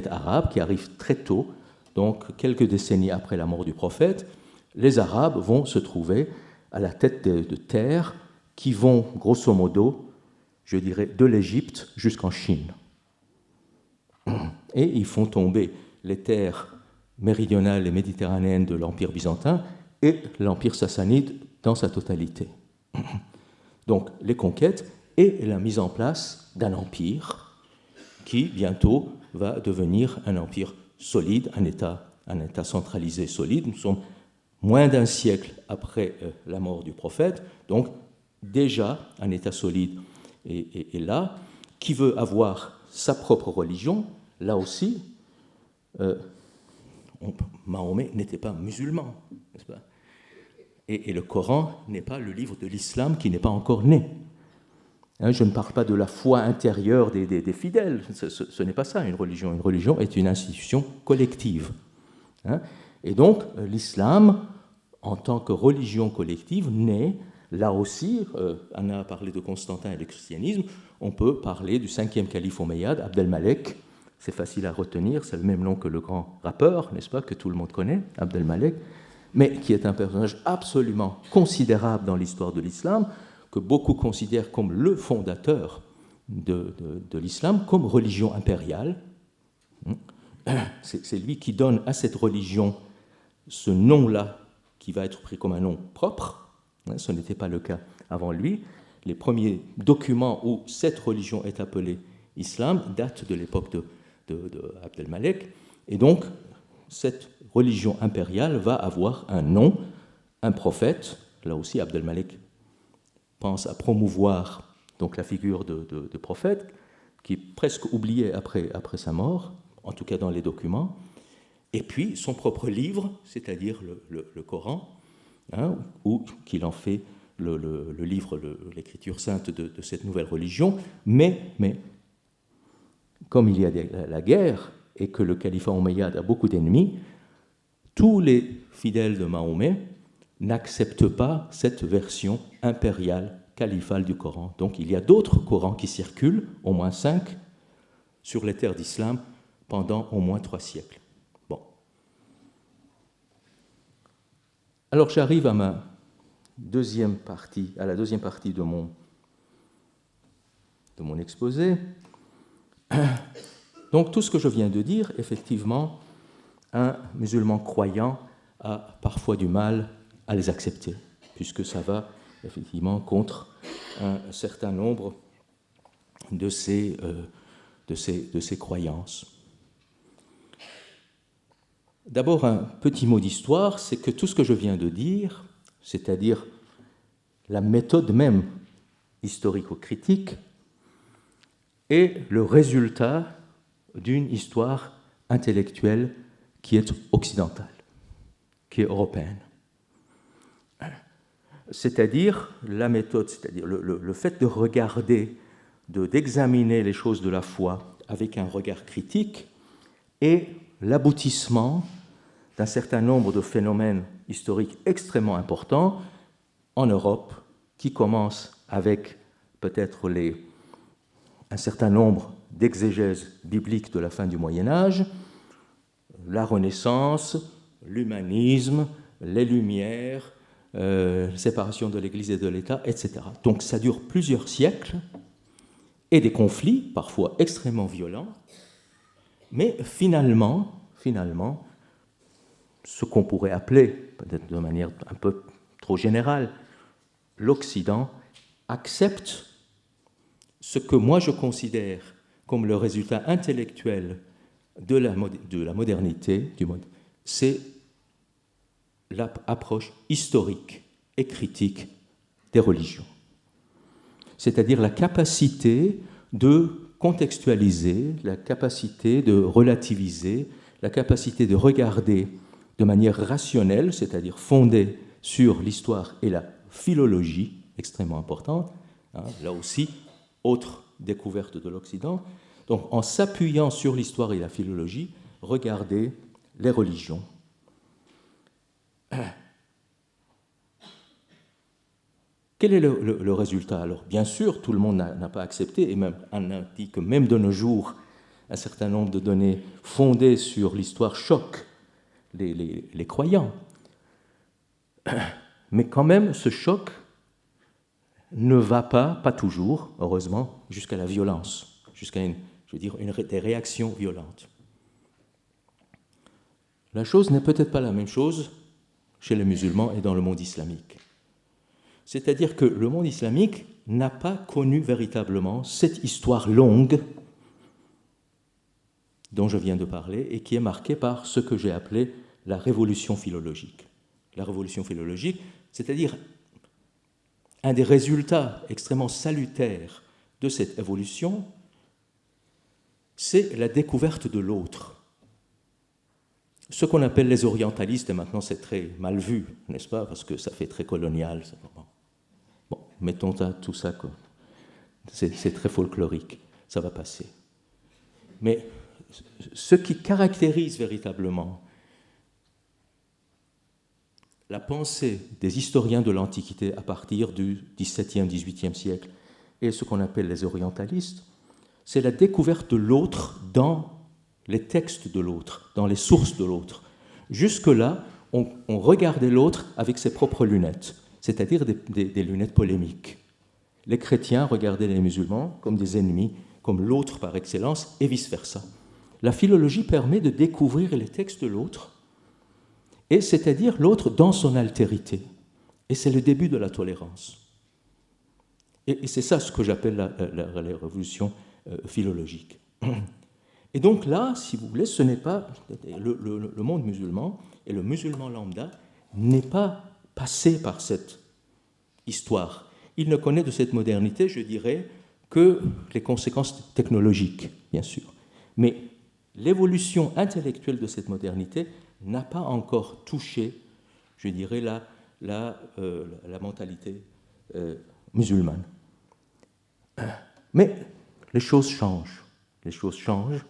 arabes qui arrivent très tôt, donc quelques décennies après la mort du prophète. Les Arabes vont se trouver à la tête de terres qui vont, grosso modo, je dirais, de l'Égypte jusqu'en Chine. Et ils font tomber les terres méridionales et méditerranéennes de l'Empire byzantin et l'Empire sassanide dans sa totalité. Donc les conquêtes et la mise en place d'un empire qui bientôt va devenir un empire solide, un État centralisé solide. Nous sommes moins d'un siècle après la mort du prophète, donc déjà un État solide est là, qui veut avoir sa propre religion. Là aussi, Mahomet n'était pas musulman, n'est-ce pas ? Et le Coran n'est pas le livre de l'islam qui n'est pas encore né. Je ne parle pas de la foi intérieure des fidèles, ce n'est pas ça une religion. Une religion est une institution collective. Et donc l'islam, en tant que religion collective, naît, là aussi, Anna a parlé de Constantin et du christianisme, on peut parler du 5e calife omeyyade, Abd el-Malek. C'est facile à retenir, c'est le même nom que le grand rappeur, n'est-ce pas, que tout le monde connaît, Abd el-Malek, mais qui est un personnage absolument considérable dans l'histoire de l'islam, que beaucoup considèrent comme le fondateur de l'islam, comme religion impériale. C'est lui qui donne à cette religion ce nom-là, qui va être pris comme un nom propre. Ce n'était pas le cas avant lui. Les premiers documents où cette religion est appelée islam datent de l'époque de Abd el-Malek. Et donc, cette religion impériale va avoir un nom, un prophète. Là aussi, Abd el-Malek pense à promouvoir donc la figure de prophète, qui est presque oubliée après sa mort, en tout cas dans les documents, et puis son propre livre, c'est-à-dire le Coran, ou qu'il en fait le livre, l'écriture sainte de cette nouvelle religion, mais comme il y a la guerre et que le califat omeyyade a beaucoup d'ennemis, tous les fidèles de Mahomet n'acceptent pas cette version impériale, califale du Coran. Donc il y a d'autres Corans qui circulent, au moins 5, sur les terres d'islam, pendant au moins 3 siècles. Bon. Alors j'arrive à la deuxième partie de mon exposé. Donc tout ce que je viens de dire, effectivement, un musulman croyant a parfois du mal à les accepter, puisque ça va effectivement contre un certain nombre de ses croyances. D'abord, un petit mot d'histoire, c'est que tout ce que je viens de dire, c'est-à-dire la méthode même historico-critique, est le résultat d'une histoire intellectuelle qui est occidentale, qui est européenne. C'est-à-dire la méthode, c'est-à-dire le fait de regarder, d'examiner les choses de la foi avec un regard critique est l'aboutissement d'un certain nombre de phénomènes historiques extrêmement importants en Europe, qui commencent avec peut-être un certain nombre d'exégèses bibliques de la fin du Moyen-Âge, la Renaissance, l'humanisme, les Lumières, la séparation de l'Église et de l'État, etc. Donc ça dure plusieurs siècles, et des conflits, parfois extrêmement violents, mais finalement, ce qu'on pourrait appeler, peut-être de manière un peu trop générale, l'Occident accepte ce que moi je considère comme le résultat intellectuel de la modernité, c'est l'approche historique et critique des religions. C'est-à-dire la capacité de contextualiser, la capacité de relativiser, la capacité de regarder de manière rationnelle, c'est-à-dire fondée sur l'histoire et la philologie, extrêmement importante, là aussi, autre découverte de l'Occident. Donc, en s'appuyant sur l'histoire et la philologie, regarder les religions. Quel est le résultat? Alors, bien sûr, tout le monde n'a pas accepté, et même on a dit que même de nos jours, un certain nombre de données fondées sur l'histoire choquent les croyants. Mais quand même, ce choc ne va pas toujours, heureusement, jusqu'à la violence, jusqu'à des réactions violentes. La chose n'est peut-être pas la même chose chez les musulmans et dans le monde islamique. C'est-à-dire que le monde islamique n'a pas connu véritablement cette histoire longue dont je viens de parler et qui est marquée par ce que j'ai appelé la révolution philologique. La révolution philologique, c'est-à-dire un des résultats extrêmement salutaires de cette évolution, c'est la découverte de l'autre. Ce qu'on appelle les orientalistes, et maintenant c'est très mal vu, n'est-ce pas, parce que ça fait très colonial. Bon, mettons tout ça, c'est très folklorique, ça va passer. Mais ce qui caractérise véritablement la pensée des historiens de l'Antiquité à partir du XVIIe, XVIIIe siècle et ce qu'on appelle les orientalistes, c'est la découverte de l'autre dans les textes de l'autre, dans les sources de l'autre. Jusque-là, on regardait l'autre avec ses propres lunettes, c'est-à-dire des lunettes polémiques. Les chrétiens regardaient les musulmans comme des ennemis, comme l'autre par excellence, et vice-versa. La philologie permet de découvrir les textes de l'autre, et c'est-à-dire l'autre dans son altérité. Et c'est le début de la tolérance. Et c'est ça ce que j'appelle la révolution philologique. Et donc là, si vous voulez, ce n'est pas le monde musulman, et le musulman lambda n'est pas passé par cette histoire. Il ne connaît de cette modernité, je dirais, que les conséquences technologiques, bien sûr. Mais l'évolution intellectuelle de cette modernité n'a pas encore touché, je dirais, la mentalité musulmane. Mais les choses changent. Les choses changent.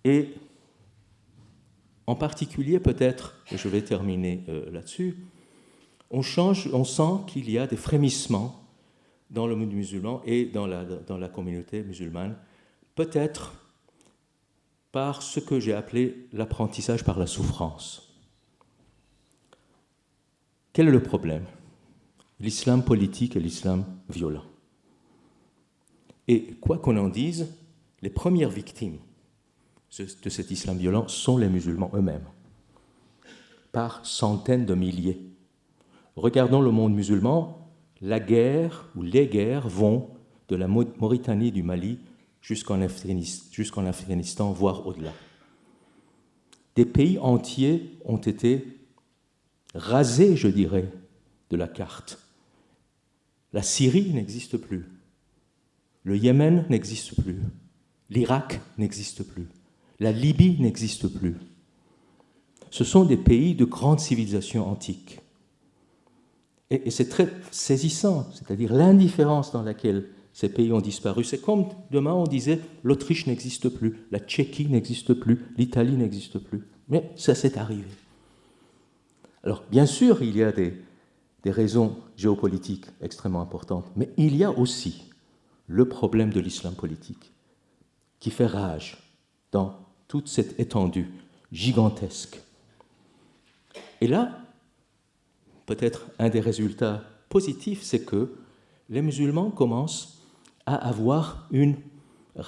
Et en particulier, peut-être, et je vais terminer là-dessus, on sent qu'il y a des frémissements dans le monde musulman et dans la communauté musulmane, peut-être par ce que j'ai appelé l'apprentissage par la souffrance. Quel est le problème? L'islam politique et l'islam violent. Et quoi qu'on en dise, les premières victimes de cet islam violent sont les musulmans eux-mêmes, par centaines de milliers. Regardons le monde musulman, la guerre ou les guerres vont de la Mauritanie, du Mali, jusqu'en Afghanistan, voire au-delà. Des pays entiers ont été rasés, je dirais, de la carte. La Syrie n'existe plus. Le Yémen n'existe plus. L'Irak n'existe plus. La Libye n'existe plus. Ce sont des pays de grande civilisation antique. Et c'est très saisissant, c'est-à-dire l'indifférence dans laquelle ces pays ont disparu. C'est comme demain on disait l'Autriche n'existe plus, la Tchéquie n'existe plus, l'Italie n'existe plus. Mais ça s'est arrivé. Alors bien sûr, il y a des raisons géopolitiques extrêmement importantes, mais il y a aussi le problème de l'islam politique qui fait rage dans toute cette étendue gigantesque. Et là, peut-être un des résultats positifs, c'est que les musulmans commencent à avoir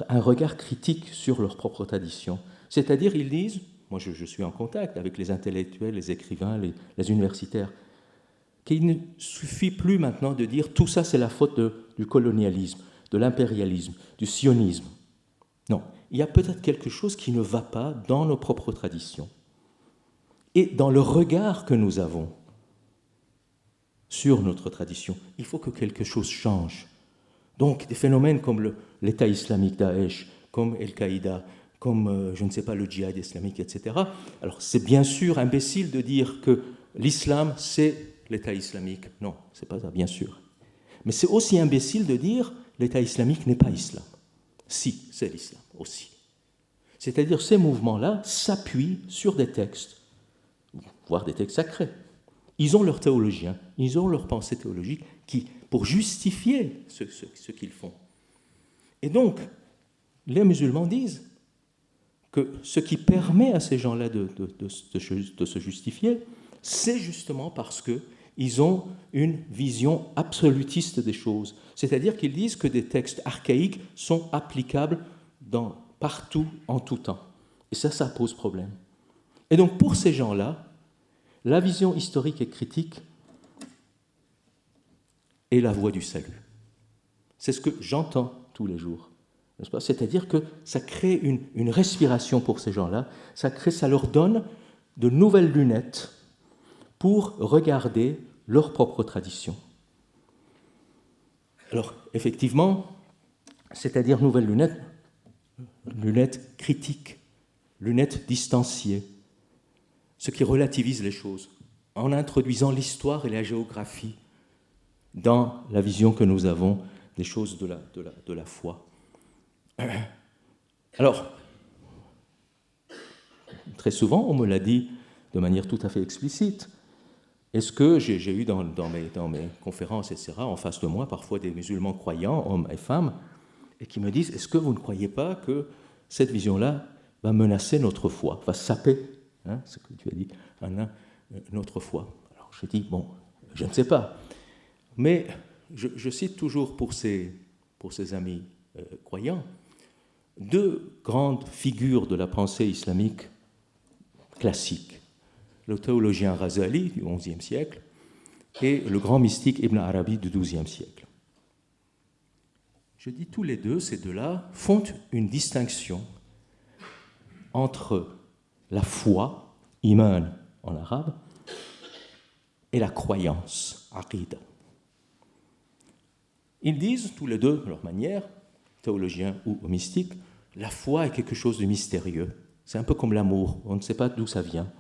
un regard critique sur leur propre tradition. C'est-à-dire, ils disent, moi je suis en contact avec les intellectuels, les écrivains, les universitaires, qu'il ne suffit plus maintenant de dire tout ça c'est la faute du colonialisme, de l'impérialisme, du sionisme. Non, il y a peut-être quelque chose qui ne va pas dans nos propres traditions et dans le regard que nous avons sur notre tradition. Il faut que quelque chose change. Donc des phénomènes comme l'État islamique Daesh, comme Al-Qaïda, comme, je ne sais pas, le djihad islamique, etc. Alors c'est bien sûr imbécile de dire que l'islam c'est l'État islamique. Non, c'est pas ça, bien sûr. Mais c'est aussi imbécile de dire l'État islamique n'est pas islam. Si, c'est l'islam aussi. C'est-à-dire ces mouvements-là s'appuient sur des textes, voire des textes sacrés. Ils ont leurs théologiens, ils ont leur pensée théologique pour justifier ce qu'ils font. Et donc, les musulmans disent que ce qui permet à ces gens-là de se justifier, c'est justement parce qu'ils ont une vision absolutiste des choses. C'est-à-dire qu'ils disent que des textes archaïques sont applicables partout, en tout temps. Et ça pose problème. Et donc, pour ces gens-là, la vision historique et critique est la voie du salut. C'est ce que j'entends tous les jours. N'est-ce pas ? C'est-à-dire que ça crée une respiration pour ces gens-là, ça leur donne de nouvelles lunettes pour regarder leur propre tradition. Alors, effectivement, c'est-à-dire nouvelles lunettes critiques, lunettes distanciées, ce qui relativise les choses, en introduisant l'histoire et la géographie dans la vision que nous avons des choses de la foi. Alors, très souvent, on me l'a dit de manière tout à fait explicite. Est-ce que j'ai eu dans mes conférences, etc., en face de moi, parfois des musulmans croyants, hommes et femmes, et qui me disent, est-ce que vous ne croyez pas que cette vision-là va menacer notre foi, va saper, ce que tu as dit, notre foi? Alors je dis, bon, je ne sais pas. Mais je cite toujours pour ces amis croyants, deux grandes figures de la pensée islamique classique. Le théologien Razali du XIe siècle et le grand mystique Ibn Arabi du XIIe siècle. Je dis tous les deux, ces deux-là font une distinction entre la foi, iman en arabe, et la croyance, aqida. Ils disent tous les deux, de leur manière, théologiens ou mystiques, la foi est quelque chose de mystérieux. C'est un peu comme l'amour, on ne sait pas d'où ça vient.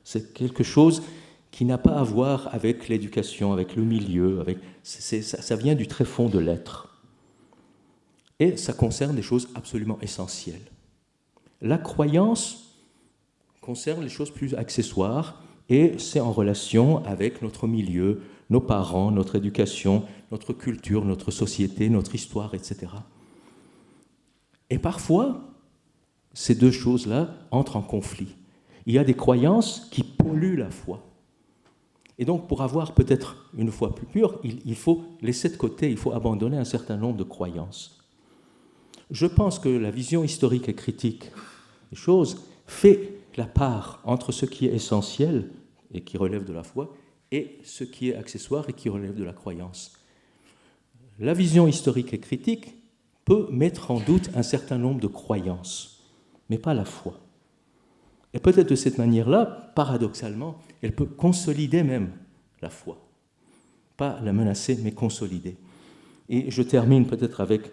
C'est quelque chose qui n'a pas à voir avec l'éducation, avec le milieu, ça vient du très fond de l'être. Et ça concerne des choses absolument essentielles. La croyance concerne les choses plus accessoires et c'est en relation avec notre milieu, nos parents, notre éducation, notre culture, notre société, notre histoire, etc. Et parfois, ces deux choses-là entrent en conflit. Il y a des croyances qui polluent la foi. Et donc, pour avoir peut-être une foi plus pure, il faut laisser de côté, il faut abandonner un certain nombre de croyances. Je pense que la vision historique et critique des choses fait la part entre ce qui est essentiel et qui relève de la foi et ce qui est accessoire et qui relève de la croyance. La vision historique et critique peut mettre en doute un certain nombre de croyances, mais pas la foi. Et peut-être de cette manière-là, paradoxalement, elle peut consolider même la foi. Pas la menacer, mais consolider. Et je termine peut-être avec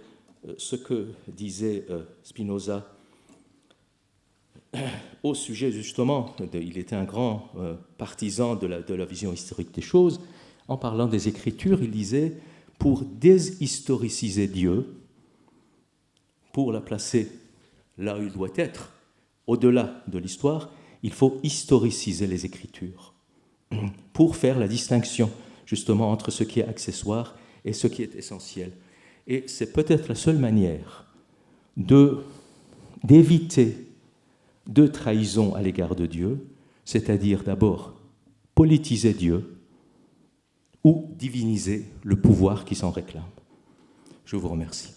ce que disait Spinoza au sujet justement, il était un grand partisan de la vision historique des choses. En parlant des Écritures, il disait, pour déshistoriciser Dieu, pour la placer là où il doit être, au-delà de l'histoire, il faut historiciser les Écritures pour faire la distinction justement entre ce qui est accessoire et ce qui est essentiel. Et c'est peut-être la seule manière d'éviter de trahison à l'égard de Dieu, c'est-à-dire d'abord politiser Dieu ou diviniser le pouvoir qui s'en réclame. Je vous remercie.